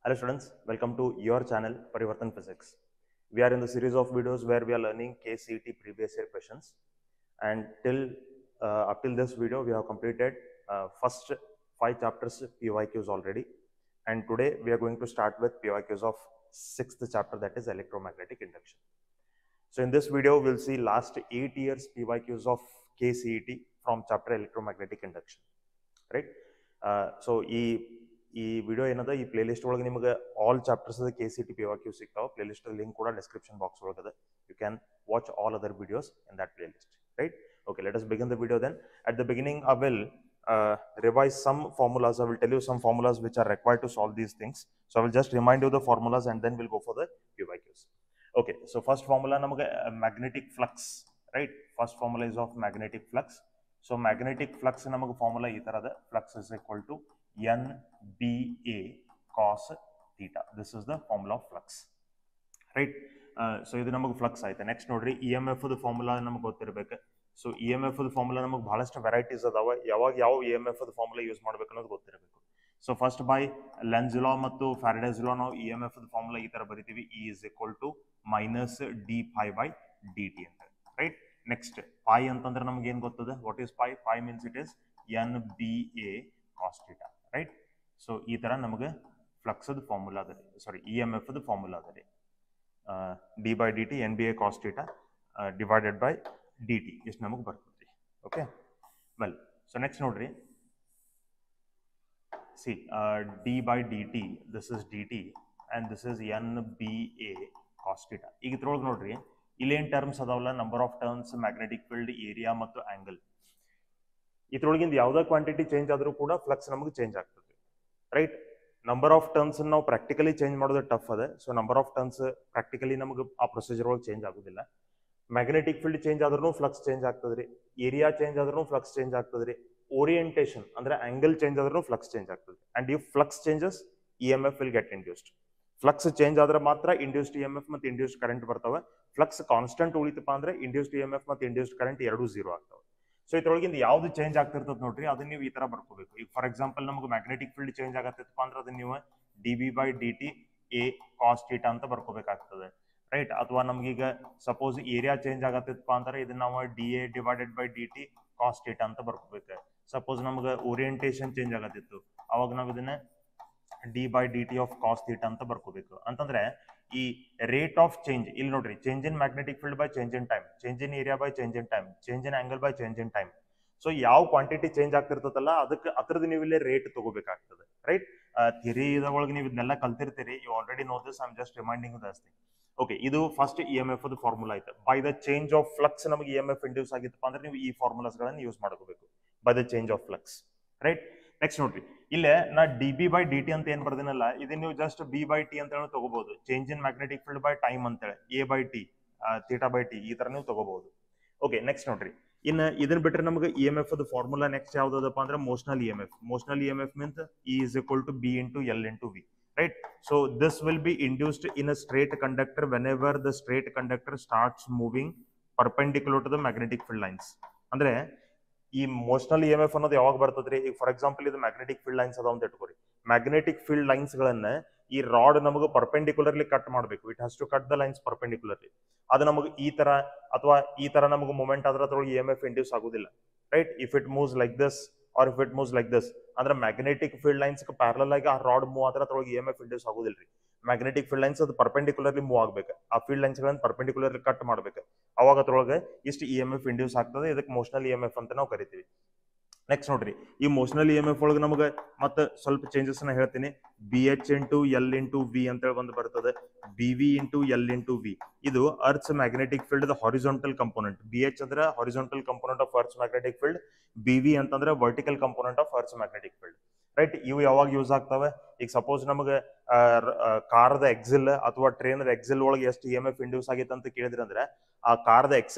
Hello students, welcome to your channel Parivartan Physics. We are in the series of videos where we are learning KCET previous year questions, and up till this video we have completed first 5 chapters PYQs already, and today we are going to start with PYQs of 6th chapter, that is electromagnetic induction. So in this video we'll see last 8 years PYQs of KCET from chapter electromagnetic induction, right? So ಈ video ಏನದ ಈ playlist ಒಳಗೆ ನಿಮಗೆ all chapters KCET PYQ ಸಿಗ್ತಾವ. Playlist link ಕೂಡ description box ಒಳಗದ. You can watch all other videos in that playlist, right? Okay, let us begin the video then. At the beginning I will revise some formulas. I will tell you some formulas which are required to solve these things. So I will just remind you the formulas and then we'll go for the PYQs. Okay, so first formula ನಮಗೆ magnetic flux, right? First formula is of magnetic flux. So magnetic flux ನಮಗೆ formula ಈ ತರದ, flux is equal to NBA cos theta. This is the formula of flux, right? So ಇದು ನಮಗೆ flux ಆಯ್ತು. Next ನೋಡ್ರಿ, EMF the formula ನಮಗೆ ಗೊತ್ತಿರಬೇಕು. So EMF the formula ನಮಗೆ ಬಹಳಷ್ಟು ವೆರೈಟೀಸ್ ಅದಾವ. ಯಾವಾಗ ಯಾವ EMF ದ ಫಾರ್ಮುಲಾ ಯೂಸ್ ಮಾಡಬೇಕು ಅನ್ನೋದು ಗೊತ್ತಿರಬೇಕು. ಸೊ ಫಸ್ಟ್ ಬೈ ಲೆನ್ಜ್ ಲಾ ಮತ್ತು ಫ್ಯಾರಡೇಸ್ ಲಾ ನಾವು EMF ದ ಫಾರ್ಮುಲಾ ಈ ತರ ಬರಿತೀವಿ, E is equal to minus d phi by dt ಅಂತ, ರೈಟ್? ನೆಕ್ಸ್ಟ್ ಪೈ ಅಂತಂದ್ರೆ ನಮ್ಗೆ ಏನ್ ಗೊತ್ತದೆ? What is phi? Phi means it is NBA cos theta, right? So ಈ ತರ ನಮಗೆ ಫ್ಲಕ್ಸ್ ದ ಫಾರ್ಮುಲಾ ಅದ, ಸಾರಿ EMF ದ ಫಾರ್ಮುಲಾ ಅದ ರೀ. d by dt NBA cos theta divided by dt ಇಷ್ಟು ನಮಗೆ ಬರ್ತದೆ. ಓಕೆ, ವೆಲ್, ಸೊ ನೆಕ್ಸ್ಟ್ ನೋಡ್ರಿ, C d by dt, this is dt and this is NBA cos theta. ಈಗ ಇದ್ರೊಳಗೆ ನೋಡ್ರಿ, ಇಲ್ಲೇನ್ ಟರ್ಮ್ಸ್ ಅದಾವಲ್ಲ, number of terms, magnetic field, area ಮತ್ತು ಆಂಗಲ್. ಇದ್ರೊಳಗಿಂದ ಯಾವುದೇ ಕ್ವಾಂಟಿಟಿ ಚೇಂಜ್ ಆದ್ರೂ ಕೂಡ ಫ್ಲಕ್ಸ್ ನಮಗೆ ಚೇಂಜ್ ಆಗ್ತದೆ, ರೈಟ್? ನಂಬರ್ ಆಫ್ ಟರ್ನ್ಸ್ ನಾವು ಪ್ರಾಕ್ಟಿಕಲಿ ಚೇಂಜ್ ಮಾಡೋದು ಟಫ್ ಅದ. So number of turns practically ನಮಗೆ ಆ ಪ್ರೊಸೀಜರ್ ಒಳಗೆ ಚೇಂಜ್ ಆಗೋದಿಲ್ಲ. ಮ್ಯಾಗ್ನೆಟಿಕ್ ಫೀಲ್ಡ್ ಚೇಂಜ್ ಆದ್ರೂ ಫ್ಲಕ್ಸ್ ಚೇಂಜ್ ಆಗ್ತದ್ರಿ, ಏರಿಯಾ ಚೇಂಜ್ ಆದ್ರೂ ಫ್ಲಕ್ಸ್ ಚೇಂಜ್ ಆಗ್ತದ್ರಿ, ಓರಿಯಂಟೇಷನ್ ಅಂದ್ರೆ ಆಂಗಲ್ ಚೇಂಜ್ ಆದ್ರೂ ಫ್ಲಕ್ಸ್ ಚೇಂಜ್ ಆಗ್ತದೆ. And if flux changes, EMF will get induced. Flux change ಆದ್ರೆ ಮಾತ್ರ ಇಂಡ್ಯೂಸ್ಡ್ EMF ಮತ್ತು ಇಂಡ್ಯೂಸ್ಡ್ ಕರೆಂಟ್ ಬರ್ತವೆ. ಫ್ಲಕ್ಸ್ ಕಾನ್ಸ್ಟೆಂಟ್ ಉಳಿತಪ್ಪ ಅಂದ್ರೆ ಇಂಡ್ಯೂಸ್ಡ್ EMF ಮತ್ತು ಇಂಡ್ಯೂಸ್ಡ್ ಕರೆಂಟ್ ಎರಡೂ ಝೀರೋ ಆಗ್ತವೆ. ಸೊ ಇದ್ರೊಳಗಿಂದ ಯಾವ್ದು ಚೇಂಜ್ ಆಗ್ತಿರ್ತದೆ ನೋಡ್ರಿ, ಅದನ್ನ ನೀವು ಈ ತರ ಬರ್ಕೋಬೇಕು. ಈಗ ಫಾರ್ ಎಕ್ಸಾಂಪಲ್ ನಮಗೆ ಮ್ಯಾಗ್ನೆಟಿಕ್ ಫೀಲ್ಡ್ ಚೇಂಜ್ ಆಗತ್ತಪ್ಪ ಅಂದ್ರೆ ಅದನ್ನ ನೀವು dB by dt a cos theta ಅಂತ ಬರ್ಕೋಬೇಕಾಗ್ತದೆ, ರೈಟ್? ಅಥವಾ ನಮ್ಗೀಗ ಸಪೋಸ್ ಏರಿಯಾ ಚೇಂಜ್ ಆಗತ್ತಪ್ಪ ಅಂದ್ರೆ ಇದನ್ನ ನಾವು dA divided by dt cos theta ಅಂತ ಬರ್ಕೋಬೇಕು. ಸಪೋಸ್ ನಮ್ಗೆ ಓರಿಯಂಟೇಷನ್ ಚೇಂಜ್ ಆಗತ್ತಿತ್ತು, ಅವಾಗ ನಾವು ಇದನ್ನ d by dt of cos theta ಅಂತ ಬರ್ಕೋಬೇಕು. ಅಂತಂದ್ರೆ ಈ ರೇಟ್ ಆಫ್ ಚೇಂಜ್ ಇಲ್ಲಿ ನೋಡ್ರಿ, change in magnetic field by change in time, change in area by change in time, change in angle by change in time. So ಯಾವ quantity change ಆಗ್ತಿರ್ತದಲ್ಲ ಅದಕ್ಕೆ ಅದ್ರದ್ದು ನೀವು ಇಲ್ಲಿ ರೇಟ್ ತಗೋಬೇಕಾಗ್ತದೆ, ರೈಟ್? ಥಿಯರಿ ಒಳಗೆ ನೀವು ಇದನ್ನೆಲ್ಲ ಕಲ್ತಿರ್ತೀರಿ. You already know this, I am just reminding this thing. Okay, ಇದು ಫಸ್ಟ್ EMF ದ ಫಾರ್ಮುಲಾ ಆಯ್ತು. By the change of flux ನಮಗೆ EMF ಇಂಡ್ಯೂಸ್ ಆಗಿತ್ತಪ್ಪ ಅಂದ್ರೆ ನೀವು ಈ ಫಾರ್ಮುಲಾಸ್ ಗಳನ್ನ ಯೂಸ್ ಮಾಡ್ಕೋಬೇಕು, by the change of flux, right? Next ನೋಡ್ರಿ, ಇಲ್ಲೇ ನಾ dB by dt ಅಂತ ಏನ್ ಬರ್ದಿನಲ್ಲ, ಇದನ್ನ ನೀವು ಜಸ್ಟ್ B by t ಅಂತ ಹೇಳಿ ತಗೋಬಹುದು. Change in magnetic field by time ಅಂತೇಳಿ A by t theta by T ಈ ತರ ನೀವು ತಗೋಬಹುದು. ಓಕೆ, ನೆಕ್ಸ್ಟ್ ನೋಡ್ರಿ, ಇನ್ನು ಇದನ್ನ ಬಿಟ್ರೆ ನಮಗೆ EMF ದ ಫಾರ್ಮುಲಾ ನೆಕ್ಸ್ಟ್ ಯಾವ್ದದಪ್ಪ ಅಂದ್ರೆ ಮೋಷನಲ್ EMF. ಮೋಷನಲ್ EMF means E is equal to B into L into V, right? So this will be induced in a straight conductor whenever the straight conductor starts moving perpendicular to the magnetic field lines. ಅಂದ್ರೆ ಈ ಮೋಷನಲ್ EMF ಅನ್ನೋದು ಯಾವಾಗ ಬರ್ತದ್ರಿ? ಈಗ for example ಇದು magnetic field lines ಅದಾವ ಅಂತ ಇಟ್ಕೋರಿ. Magnetic field lines ಗಳನ್ನ ಈ ರಾಡ್ ನಮಗೆ ಪರ್ಪೆಂಡಿಕ್ಯುಲರ್ಲಿ ಕಟ್ ಮಾಡಬೇಕು. It has to cut the lines perpendicularly. ಅದು ನಮಗೆ ಈ ತರ ಅಥವಾ ಈ ತರ ನಮಗೆ ಮೂವ್ಮೆಂಟ್ ಆದ್ರೆ ಅದ್ರೊಳಗೆ EMF ಇಂಡ್ಯೂಸ್ ಆಗುದಿಲ್ಲ, right? If it moves like this or if it moves like this ಅಂದ್ರೆ ಮ್ಯಾಗ್ನೆಟಿಕ್ ಫೀಲ್ಡ್ ಲೈನ್ಸ್ ಪ್ಯಾರಲಲ್ ಆಗಿ ಆ ರಾಡ್ ಮೂವ್ ಆದ್ರೆ ಅದ್ರೊಳಗೆ EMF ಇಂಡ್ಯೂಸ್ ಆಗುದಿಲ್ರಿ. ಮ್ಯಾಗ್ನೆಟಿಕ್ ಫೀಲ್ಡ್ ಲೈನ್ಸ್ ಅದು ಪರ್ಪೆಂಡಿಕ್ಯುಲರ್ಲಿ ಮೂವ್ ಆಗ್ಬೇಕು, ಆ ಫೀಲ್ಡ್ ಲೈನ್ಸ್ ಗಳನ್ನ ಪರ್ಪೆಂಡಿಕ್ಯುಲರ್ಲಿ ಕಟ್ ಮಾಡ್ಬೇಕು. ಅವಾಗ ಅದ್ರೊಳಗೆ ಇಷ್ಟು EMF ಇಂಡ್ಯೂಸ್ ಆಗ್ತದೆ. ಇದಕ್ಕೆ ಮೋಷನಲ್ EMF ಅಂತ ನಾವು ಕರಿತೀವಿ. ನೆಕ್ಸ್ಟ್ ನೋಡ್ರಿ, ಈ ಮೋಷನಲ್ EMF ಒಳಗೆ ನಮಗೆ ಮತ್ತೆ ಸ್ವಲ್ಪ ಚೇಂಜಸ್ ನ ಹೇಳ್ತೀನಿ. BH into L into V ಅಂತೇಳಿ ಒಂದು ಬರ್ತದೆ, BV into L into V. ಇದು earth's magnetic field the horizontal component. BH ಅಂದ್ರೆ horizontal component of earth's magnetic field, BV ಅಂತಂದ್ರೆ vertical component of earth's magnetic field, right? ಇವು ಯಾವಾಗ use ಆಗ್ತವೆ? ಈಗ ಸಪೋಸ್ ನಮಗೆ ಕಾರ್ದ ಎಕ್ಸಿಲ್ ಅಥವಾ ಟ್ರೈನ್ ಎಕ್ಸಿಲ್ ಒಳಗೆ ಎಷ್ಟು EMF ಇಂಡ್ಯೂಸ್ ಆಗಿತ್ತು ಅಂತ ಕೇಳಿದ್ರಿ ಅಂದ್ರೆ, ಆ ಕಾರ್ದ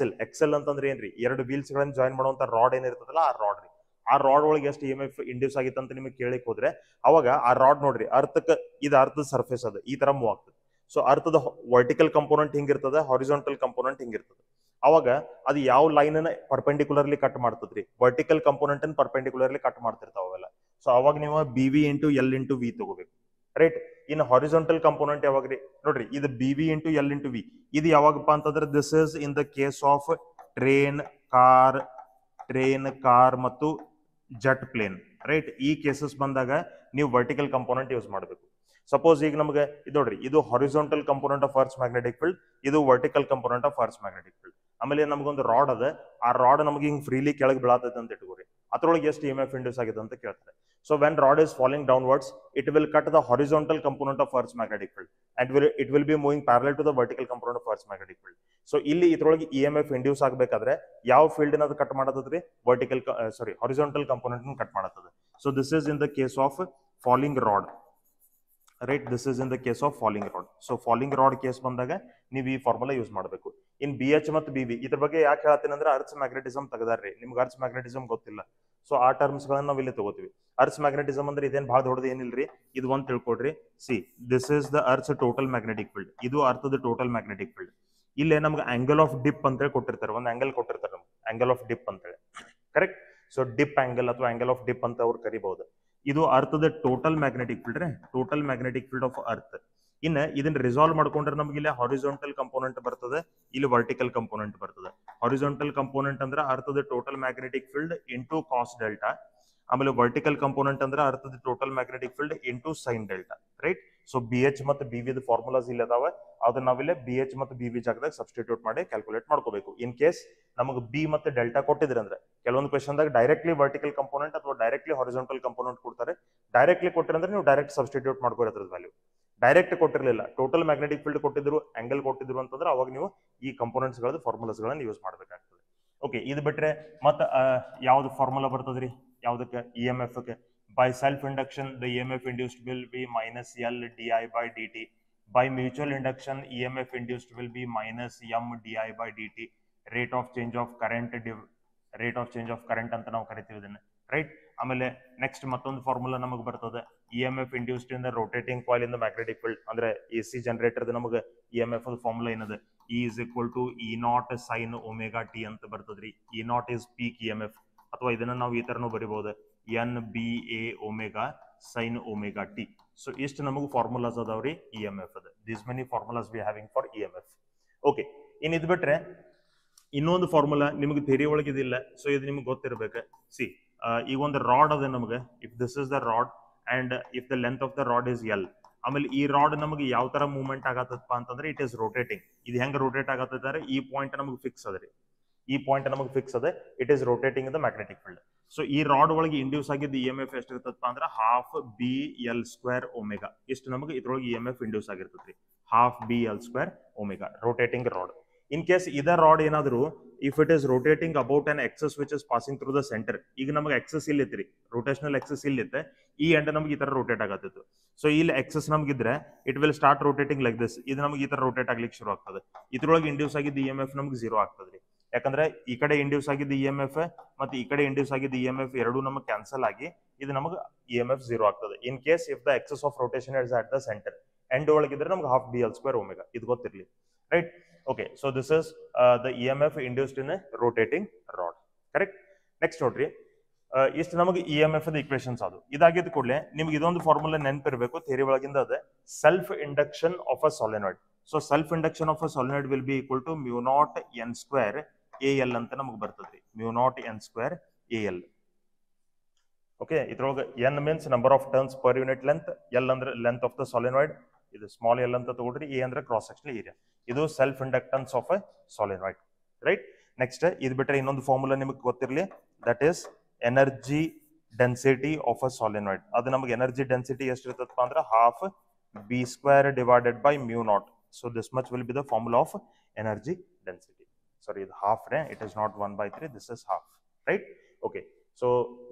ಎಕ್ಸೆಲ್ ಅಂತಂದ್ರೆ ಏನ್ರಿ? ಎರಡು ವೀಲ್ಸ್ ಗಳನ್ನ ಜಾಯಿನ್ ಮಾಡುವಂತ ರಾಡ್ ಏನಿರ್ತದಲ್ಲ ಆ ರಾಡ್ ರೀ. ಆ ರಾಡ್ ಒಳಗೆ ಎಷ್ಟು EMF ಇಂಡ್ಯೂಸ್ ಆಗಿತ್ತು ಅಂತ ನಿಮಗೆ ಕೇಳಿಕ್ ಹೋದ್ರೆ ಅವಾಗ ಆ ರಾಡ್ ನೋಡ್ರಿ, ಅರ್ಥಕ್ಕೆ ಇದು ಅರ್ಥದ ಸರ್ಫೇಸ್ ಅದ ಈ ತರ ಮೂವ್ ಆಗ್ತದೆ. ಸೊ ಅರ್ಥದ ವರ್ಟಿಕಲ್ ಕಂಪೋನೆಂಟ್ ಹಿಂಗಿರ್ತದೆ, ಹಾರಿಜಾಂಟಲ್ ಕಂಪೋನೆಂಟ್ ಹಿಂಗಿರ್ತದೆ. ಅವಾಗ ಅದು ಯಾವ ಲೈನ್ ಅನ್ನ ಪರ್ಪೆಂಡಿಕ್ಯುಲರ್ಲಿ ಕಟ್ ಮಾಡ್ತದ್ರಿ? ವರ್ಟಿಕಲ್ ಕಂಪೋನೆಂಟ್ ಅನ್ನು ಪರ್ಪೆಂಡಿಕ್ಯುಲರ್ಲಿ ಕಟ್ ಮಾಡ್ತಿರ್ತಾವ ಅವೆಲ್ಲ. ಸೊ ಅವಾಗ ನೀವು BV into L into V ತಗೋಬೇಕು, ರೈಟ್? ಇನ್ ಹಾರಿಜಾಂಟಲ್ ಕಂಪೋನೆಂಟ್ ಯಾವಾಗ್ರಿ ನೋಡ್ರಿ ಇದು B V into L into V ಇದು ಯಾವಾಗಪ್ಪ ಅಂತಂದ್ರೆ this is in the case of train car ಮತ್ತು ಜೆಟ್ ಪ್ಲೇನ್ ರೈಟ್. ಈ ಕೇಸಸ್ ಬಂದಾಗ ನೀವು ವರ್ಟಿಕಲ್ ಕಂಪೋನೆಂಟ್ ಯೂಸ್ ಮಾಡಬೇಕು. ಸಪೋಸ್ ಈಗ ನಮಗೆ ಇದು ನೋಡ್ರಿ ಇದು horizontal component of earth magnetic field, ಇದು vertical component of earth magnetic field. ಆಮೇಲೆ ನಮಗೊಂದು ರಾಡ್ ಅದ, ಆ ರಾಡ್ ನಮಗೆ ಹಿಂಗ್ ಫ್ರೀಲಿ ಕೆಳಗೆ ಬೀಳತೈತೆ ಅಂತ ಇಟ್ಕೋರಿ, ಅದ್ರೊಳಗೆ ಎಷ್ಟು EMF ಇಂಡ್ಯೂಸ್ ಆಗಿದೆ ಅಂತ ಕೇಳ್ತಾರೆ. So when rod is falling downwards it will cut the horizontal component of earth magnetic field and it will be moving parallel to the vertical component of earth magnetic field. So ಇಲ್ಲಿ ಇದ್ರೊಳಗೆ EMF induce ಆಗಬೇಕಾದ್ರೆ ಯಾವ field ಅದು cut ಮಾಡತದ್ರಿ, horizontal component cut ಮಾಡತದ. So this is in the case of falling rod right. This is in the case of falling rod. So falling rod case ಬಂದಾಗ ನೀವು ಈ ಫಾರ್ಮುಲಾ ಯೂಸ್ ಮಾಡಬೇಕು. In B H ಮತ್ತು B V ಇದ್ರ ಬಗ್ಗೆ ಯಾಕೆ ಹೇಳ್ತೀನಿ ಅಂದ್ರೆ ಅರ್ತ್ ಮ್ಯಾಗ್ನೆಟಿಸಮ್ ತೆಗದಾರ್ರಿ, ನಿಮ್ಗೆ ಅರ್ತ್ ಮ್ಯಾಗ್ನೆಟಿಸಮ್ ಗೊತ್ತಿಲ್ಲ. ಸೊ ಆ ಟರ್ಮ್ಸ್ ಗಳನ್ನ ನಾವು ಇಲ್ಲಿ ತಗೋತೀವಿ. ಅರ್ತ್ ಮ್ಯಾಗ್ನೆಟಿಸಮ್ ಅಂದ್ರೆ ಇದೇನ್ ಭಾಳ ದೊಡ್ಡದು ಏನಿಲ್ರಿ, ಇದು ಒಂದ್ ತಿಳ್ಕೊಡ್ರಿ. See this is the earth total magnetic field, ಇದು ಅರ್ಥದ ಟೋಟಲ್ ಮ್ಯಾಗ್ನೆಟಿಕ್ ಫೀಲ್ಡ್. ಇಲ್ಲೇ ನಮ್ಗೆ ಆಂಗಲ್ ಆಫ್ ಡಿಪ್ ಅಂತ ಹೇಳಿ ಕೊಟ್ಟಿರ್ತಾರೆ, ಒಂದು ಆಂಗಲ್ ಕೊಟ್ಟಿರ್ತಾರೆ ನಮ್ಗೆ ಆಂಗಲ್ ಆಫ್ ಡಿಪ್ ಅಂತ ಹೇಳಿ, ಕರೆಕ್ಟ್. ಸೊ ಡಿಪ್ ಆಂಗಲ್ ಅಥವಾ ಆಂಗಲ್ ಆಫ್ ಡಿಪ್ ಅಂತ ಅವ್ರು ಕರಿಬಹುದು. ಇದು ಅರ್ಥದ ಟೋಟಲ್ ಮ್ಯಾಗ್ನೆಟಿಕ್ ಫೀಲ್ಡ್ ರೀ, total magnetic field of earth. ಇನ್ನ ಇದನ್ನ ರಿಸಾಲ್ವ್ ಮಾಡ್ಕೊಂಡ್ರೆ ನಮ್ಗೆ ಇಲ್ಲಿ ಹಾರಿಜಾಂಟಲ್ ಕಂಪೋನೆಂಟ್ ಬರ್ತದೆ, ಇಲ್ಲಿ ವರ್ಟಿಕಲ್ ಕಂಪೋನೆಂಟ್ ಬರ್ತದೆ. ಹಾರಿಜಾಂಟಲ್ ಕಂಪೋನೆಂಟ್ ಅಂದ್ರೆ ಅರ್ಥದ total magnetic field into cos delta, ಆಮೇಲೆ ವರ್ಟಿಕಲ್ ಕಂಪೋನೆಂಟ್ ಅಂದ್ರೆ ಅರ್ಥದ total magnetic field into sine delta, right. So B H ಮತ್ತು ಬಿ ವಿ ಫಾರ್ಮುಲಾಸ್ ಇಲ್ಲಿ ಅದಾವ, ಅದನ್ನ ನಾವಿಲ್ಲಿ ಬಿ ಎಚ್ ಮತ್ತು ಬಿ ವಿ ಜಾಗದಾಗ ಸಬ್ಸ್ಟಿಟ್ಯೂಟ್ ಮಾಡಿ ಕ್ಯಾಲ್ಕುಲೇಟ್ ಮಾಡ್ಕೋಬೇಕು. ಇನ್ ಕೇಸ್ ನಮಗೆ ಬಿ ಮತ್ತೆ ಡೆಲ್ಟಾ ಕೊಟ್ಟಿದ್ರೆ ಅಂದ್ರೆ ಕೆಲವೊಂದು ಕ್ವೆಶನ್ ದಾಗ ಡೈರೆಕ್ಟ್ಲಿ ವರ್ಟಿಕಲ್ ಕಂಪೋನೆಂಟ್ ಅಥವಾ ಡೈರೆಕ್ಟ್ಲಿ ಹಾರಿಜಾಂಟಲ್ ಕಂಪೋನೆಂಟ್ ಕೊಡ್ತಾರೆ. ಡೈರೆಕ್ಟ್ಲಿ ಕೊಟ್ಟಿರಂದ್ರೆ ನೀವು ಡೈರೆಕ್ಟ್ ಸಬ್ಸ್ಟಿಟ್ಯೂಟ್ ಮಾಡ್ಕೋದ್ರ ವ್ಯಾಲ್ಯೂ. ಡೈರೆಕ್ಟ್ ಕೊಟ್ಟಿರಲಿಲ್ಲ, ಟೋಟಲ್ ಮ್ಯಾಗ್ನೆಟಿಕ್ ಫೀಲ್ಡ್ ಕೊಟ್ಟಿದ್ರು, ಆಂಗಲ್ ಕೊಟ್ಟಿದ್ರು ಅಂತಂದ್ರೆ ಅವಾಗ ನೀವು ಈ ಕಂಪೋನೆಂಟ್ಸ್ ಗಳದ್ದು ಫಾರ್ಮುಲಾಸ್ ಗಳನ್ನ ಯೂಸ್ ಮಾಡಬೇಕಾಗ್ತದೆ. ಓಕೆ, ಇದು ಬಿಟ್ರೆ ಮತ್ತೆ ಯಾವ್ದು ಫಾರ್ಮುಲಾ ಬರ್ತದ್ರಿ ಯಾವ್ದಕ್ಕೆ EMF ಗೆ? By self induction the EMF induced will be minus L di by dt. By mutual induction EMF induced will be minus M di by dt. Rate of change of current ಅಂತ ನಾವು ಕರಿತೀವಿ ಇದನ್ನ, right. ಆಮೇಲೆ next ಮತ್ತೊಂದು formula ನಮಗೆ ಬರ್ತದೆ, EMF induced in the rotating coil in the magnetic field. ಅಂದ್ರೆ AC generator ನಮಗೆ EMF ಫಾರ್ಮುಲಾ ಏನದ, E is equal to E0 sin omega t ಅಂತ ಬರ್ತದ್ರಿ. E0 is peak EMF, ಅಥವಾ ಇದನ್ನ ನಾವು ಈ ತರನೂ ಬರಿಬಹುದು, NBA omega sin omega t. So ಇಷ್ಟು ನಮಗೆ ಫಾರ್ಮುಲಾಸ್ ಅದಾವ್ರಿ EMF ಅದ. This many formulas we having for EMF. Okay, ಇನ್ ಇದು ಬಿಟ್ರೆ ಇನ್ನೊಂದು ಫಾರ್ಮುಲಾ ನಿಮಗೆ ಥಿಯರಿ ಒಳಗೆ ಇದಿಲ್ಲ, ಸೊ ಇದು ನಿಮ್ಗೆ ಗೊತ್ತಿರ್ಬೇಕು. ಸಿ ಈಗ ಒಂದು ರಾಡ್ ಅದ ನಮಗೆ, if this is the rod and if the length of the rod is L, ಆಮೇಲೆ ಈ ರಾಡ್ ನಮಗೆ ಯಾವ ತರ ಮೂವ್ಮೆಂಟ್ ಆಗತ್ತಪ್ಪ ಅಂತಂದ್ರೆ ಇಟ್ ಇಸ್ ರೋಟೇಟಿಂಗ್. ಇದು ಹೆಂಗ್ ರೋಟೇಟ್ ಆಗತ್ತಿದ್ದಾರೆ, ಈ ಪಾಯಿಂಟ್ ನಮಗೆ ಫಿಕ್ಸ್ ಅದ್ರಿ, ಈ ಪಾಯಿಂಟ್ ನಮಗೆ ಫಿಕ್ಸ್ ಅದ, it is rotating in the magnetic field. So ಈ ರಾಡ್ ಒಳಗೆ ಇಂಡ್ಯೂಸ್ ಆಗಿದ್ದ EMF ಎಷ್ಟಿರ್ತಪ್ಪ ಅಂದ್ರೆ half B L square omega. ಇಷ್ಟು ನಮಗೆ ಇದ್ರೊಳಗೆ EMF ಇಂಡ್ಯೂಸ್ ಆಗಿರ್ತೈತಿ, half B L square omega, rotating rod. In case ಇದ ರಾಡ್ ಏನಾದ್ರು if it is rotating about an axis which is passing through the centre, ಈಗ ನಮಗೆ ಎಕ್ಸಸ್ ಇಲ್ಲಿತ್ರಿ, ರೋಟೇಷನಲ್ ಎಕ್ಸಸ್ ಇಲ್ಲಿತ್ತೆ, ಈ ಎಂಡ್ ನಮಗೆ ಈ ತರ ರೋಟೇಟ್ ಆಗತ್ತಿತ್ತು. ಸೊ ಇಲ್ಲಿ ಎಕ್ಸಸ್ ನಮಗಿದ್ರೆ it will start rotating like this, ಇದು ನಮಗೆ ಈ ತರ ರೋಟೇಟ್ ಆಗ್ಲಿಕ್ಕೆ ಶುರು ಆಗ್ತದೆ. ಇದ್ರೊಳಗೆ ಇಂಡ್ಯೂಸ್ ಆಗಿದ್ದ EMF ನಮಗೆ 0 ಆಗ್ತದ್ರಿ, ಯಾಕಂದ್ರೆ ಈ ಕಡೆ ಇಂಡ್ಯೂಸ್ ಆಗಿದ್ದ EMF ಮತ್ತೆ ಈ ಕಡೆ ಇಂಡ್ಯೂಸ್ ಆಗಿದ್ದ EMF ಎರಡೂ ನಮಗೆ ಕ್ಯಾನ್ಸಲ್ ಆಗಿ ಇದು ನಮಗೆ EMF 0 ಆಗ್ತದೆ. In case if the axis of rotation is at the centre, end ಒಳಗಿದ್ರೆ ನಮ್ಗೆ half B L square omega, ಇದು ಗೊತ್ತಿರ್ಲಿ, right. Okay, so this is the EMF induced in a rotating rod, correct. Next ನೋಡ್ರಿ, ಇಷ್ಟು ನಮಗೆ EMF the equations ಅದು. ಇದಾಗಿದ್ದ ಕೂಡಲೇ ನಿಮ್ಗೆ ಇದೊಂದು ಫಾರ್ಮುಲಾ ನೆನಪಿರ್ಬೇಕು, ಥಿಯರಿ ಒಳಗಿಂದ ಅದ, self induction of a solenoid. So self induction of a solenoid will be equal to μ0 n square AL ಅಂತ ನಮಗೆ ಬರ್ತದ್ರಿ, μ0 n ಸ್ಕ್ವೇರ್ AL. ಓಕೆ, ಇದ್ರೊಳಗೆ n means number of turns per unit length, L ಅಂದ್ರೆ length of the solenoid, ಇದು small L ಅಂತ ತಗೊಳ್ರಿ, A ಅಂದ್ರೆ cross sectional area. ಇದು self inductance of a solenoid, right. Next ಇದು ಬಿಟ್ಟರೆ ಇನ್ನೊಂದು ಫಾರ್ಮುಲಾ ನಿಮಗೆ ಗೊತ್ತಿರಲಿ, that is energy density of a solenoid. ಅದು ನಮಗೆ ಎನರ್ಜಿ ಡೆನ್ಸಿಟಿ ಎಷ್ಟಿರ್ತಪ್ಪ ಅಂದ್ರೆ half B square divided by μ0. So this much will be the formula of energy density. Sorry, ಇದು half, it is not 1/3, this is half, right? Okay, so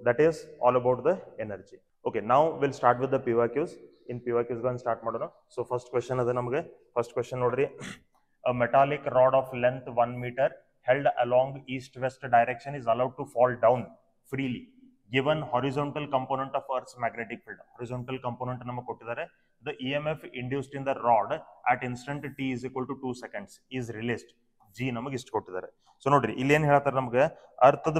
that is all about the energy. Okay, now we'll start with the PYQs. In PYQs ಗಳನ್ನ start ಮಾಡೋಣ. So first question ಅದ ನಮಗೆ. First question ನೋಡ್ರಿ, a metallic rod of length 1 meter held along east-west direction is allowed to fall down freely given horizontal component of Earth's magnetic field. Horizontal component ನಮಗೆ ಕೊಟ್ಟಿದ್ದಾರೆ. The EMF induced in the rod at instant t is equal to 2 seconds is released. G ನಮಗೆ ಇಷ್ಟು ಕೊಟ್ಟಿದ್ದಾರೆ. So ನೋಡ್ರಿ ಇಲ್ಲಿ ಏನ್ ಹೇಳ್ತಾರೆ ನಮ್ಗೆ, ಅರ್ಥದ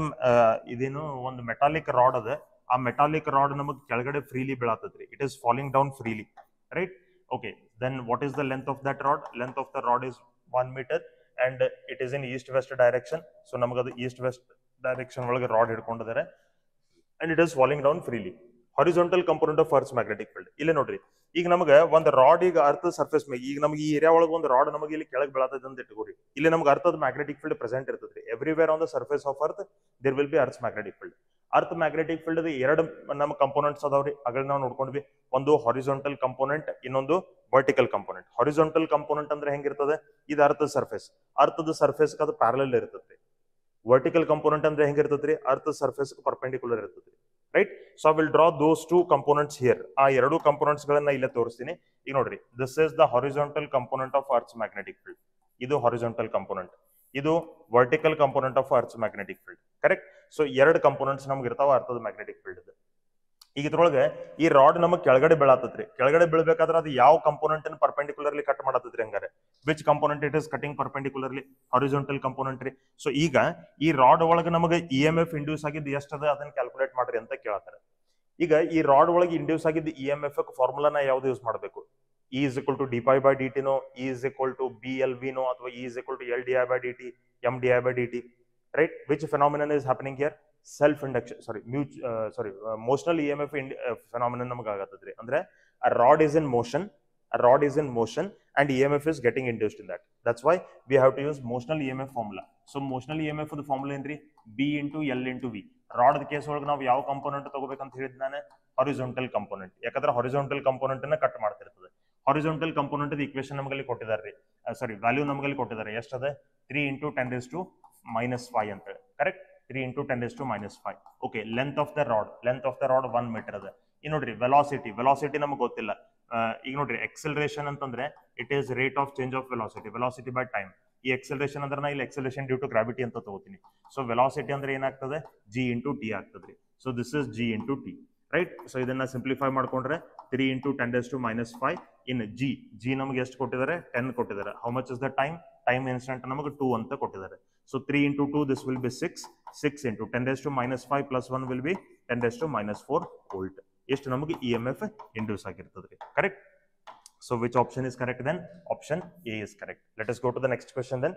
ಇದೇನು ಒಂದು ಮೆಟಾಲಿಕ್ ರಾಡ್ ಅದ, ಆ ಮೆಟಾಲಿಕ್ ರಾಡ್ ನಮಗೆ ಕೆಳಗಡೆ ಫ್ರೀಲಿ ಬೀಳತ್ತದ್ರಿ, it is falling down freely. right? Okay, then what is the length of that rod? Length of the rod is 1 meter and it is in east west direction. So ನಮಗದು east west direction ಒಳಗೆ rod ಹಿಡ್ಕೊಂಡಿದ್ದಾರೆ and it is falling down freely. Horizontal component of Earth's magnetic field. ಇಲ್ಲಿ ನೋಡ್ರಿ, ಈಗ ನಮಗೆ ಒಂದು rod ಈಗ ಅರ್ಥದ surface ಮೇಲೆ, ಈಗ ನಮಗೆ ಈ ಏರಿಯಾ ಒಳಗೆ ಒಂದು ರಾಡ್ ನಮಗೆ ಇಲ್ಲಿ ಕೆಳಗೆ ಬೀಳತದೆ ಅಂತ ಇಟ್ಕೋರಿ. ಇಲ್ಲಿ ನಮ್ಗೆ ಅರ್ಥದ ಮ್ಯಾಗ್ನೆಟಿಕ್ ಫೀಲ್ಡ್ ಪ್ರೆಸೆಂಟ್ ಇರ್ತದ್ರಿ. Everywhere on the surface of earth there will be earth magnetic field. Earth magnetic field ಎರಡು ನಮ್ಮ ಕಂಪೋನೆಂಟ್ಸ್ ಅದಾವ್ರಿ, ಅಗಳ ನಾವು ನೋಡ್ಕೊಂಡ್ವಿ. ಒಂದು ಹಾರಿಜಾಂಟಲ್ ಕಂಪೋನೆಂಟ್, ಇನ್ನೊಂದು ವರ್ಟಿಕಲ್ ಕಂಪೋನೆಂಟ್. ಹಾರಿಜಾಂಟಲ್ ಕಂಪೋನೆಂಟ್ ಅಂದ್ರೆ ಹೆಂಗಿರ್ತದೆ, ಇದು ಅರ್ಥದ ಸರ್ಫೇಸ್, ಅರ್ಥದ ಸರ್ಫೇಸ್ ಅದು ಪ್ಯಾರಲಲ್ ಇರ್ತದ್ರಿ. ವರ್ಟಿಕಲ್ ಕಂಪೋನೆಂಟ್ ಅಂದ್ರೆ ಹೆಂಗಿರ್ತದ್ರಿ, ಅರ್ಥದ ಸರ್ಫೇಸ್ ಪರ್ಪೆಂಡಿಕ್ಯುಲರ್ ಇರ್ತದ್ರಿ, right? So I will draw those two components here. ಆ ಎರಡು ಕಂಪೋನೆಂಟ್ಸ್ ಗಳನ್ನ ಇಲ್ಲೇ ತೋರಿಸ್ತೀನಿ. ಈಗ ನೋಡ್ರಿ, this is the horizontal component of earth's magnetic field. ಇದು ಹಾರಿಜಾಂಟಲ್ ಕಂಪೋನೆಂಟ್, ಇದು vertical component of earth's magnetic field, correct? So ಎರಡು ಕಂಪೋನೆಂಟ್ಸ್ ನಮ್ಗೆ ಇರ್ತಾವ ಅರ್ಥದ ಮ್ಯಾಗ್ನೆಟಿಕ್ ಫೀಲ್ಡ್. ಈಗ ಇದ್ರೊಳಗೆ ಈ ರಾಡ್ ನಮಗ್ ಕೆಳಗಡೆ ಬೀಳತ್ತದ್ರಿ. ಕೆಳಗಡೆ ಬೀಳ್ಬೇಕಾದ್ರೆ ಅದು ಯಾವ ಕಂಪೋನೆಂಟ್ ಅನ್ನು ಪರ್ಪೆಂಡಿಕ್ಯುಲರ್ಲಿ ಕಟ್ ಮಾಡತ್ತದ್ರಿ? ಹಂಗಾರೆ which component it is cutting perpendicularly? Horizontal component ರೀ. ಸೊ ಈಗ ಈ ರಾಡ್ ಒಳಗೆ ನಮಗೆ EMF ಇಂಡ್ಯೂಸ್ ಆಗಿದ್ದು ಎಷ್ಟದ ಅದನ್ನ ಕ್ಯಾಲ್ಕುಲೇಟ್ ಮಾಡ್ರಿ ಅಂತ ಕೇಳ್ತಾರೆ. ಈಗ ಈ ರಾಡ್ ಒಳಗೆ ಇಂಡ್ಯೂಸ್ ಆಗಿದ್ದು EMF ಫಾರ್ಮುಲಾನ ಯಾವ್ದು ಯೂಸ್ ಮಾಡಬೇಕು? E is equal to d pi by dt ನೋ, E is equal to BLV ನೋ, ಅಥವಾ E is equal to LDI by dt, MDI by dt, right? Which phenomenon is happening here? Self induction, motional EMF phenomenon ನಮಗೆ ಆಗತ್ತದ್ರಿ. ಅಂದ್ರೆ a rod is in motion and EMF is getting induced in that. That's why we have to use motional EMF formula. So motional EMF the formula ಏನ್ರಿ? B into L into V. Rod case ಒಳಗೆ ನಾವು ಯಾವ component ತಗೋಬೇಕಂತ ಹೇಳಿದ್ ನಾನು? Horizontal component. ಯಾಕಂದ್ರೆ horizontal component ಅನ್ನ cut ಮಾಡ್ತಿರ್ತದೆ. Horizontal component equation ನಮಗಲ್ಲಿ ಕೊಟ್ಟಿದ್ದಾರೆ, value ನಮಗಲ್ಲಿ ಕೊಟ್ಟಿದ್ದಾರೆ. ಎಷ್ಟದ? 3 into 10⁻⁻5 ಅಂತ ಹೇಳಿ, correct? 3 into 10⁻⁻5. Okay, length of the rod 1 metre ಅದ. ಈಗ ನೋಡ್ರಿ, ವೆಲಾಸಿಟಿ ನಮಗೆ ಗೊತ್ತಿಲ್ಲ. ಈಗ ನೋಡ್ರಿ, ಎಕ್ಸಲರೇಷನ್ ಅಂತಂದ್ರೆ it is rate of change of velocity by time. ಈ ಎಕ್ಸಲರೇಷನ್ ಅಂದ್ರೆ ನಾ ಇಲ್ಲಿ ಎಕ್ಸಲರೇಷನ್ ಡ್ಯೂ ಟು ಗ್ರಾವಿಟಿ ಅಂತ ತಗೋತೀನಿ. ಸೊ ವೆಲಾಸಿಟಿ ಅಂದ್ರೆ ಏನಾಗ್ತದೆ? G into T ಆಗ್ತದ್ರಿ. So this is G into T, right? So ಇದನ್ನ ಸಿಂಪ್ಲಿಫೈ ಮಾಡ್ಕೊಂಡ್ರೆ 3 into 10⁻⁵ ಇನ್ G ನಮಗೆ ಎಷ್ಟು ಕೊಟ್ಟಿದ್ದಾರೆ? 10 ಕೊಟ್ಟಿದ್ದಾರೆ. How much is the time instant ನಮಗೆ 2 ಅಂತ ಕೊಟ್ಟಿದ್ದಾರೆ. So 3 into 2 this will be 6 into 10⁻⁵ plus 1 will be 10⁻⁴ volt. ಎಷ್ಟು ನಮಗೆ EMF ಇಂಡ್ಯೂಸ್ ಆಗಿರ್ತದ್ರಿ, correct? So which option is correct then? Option A is correct. Let us go to the next question then.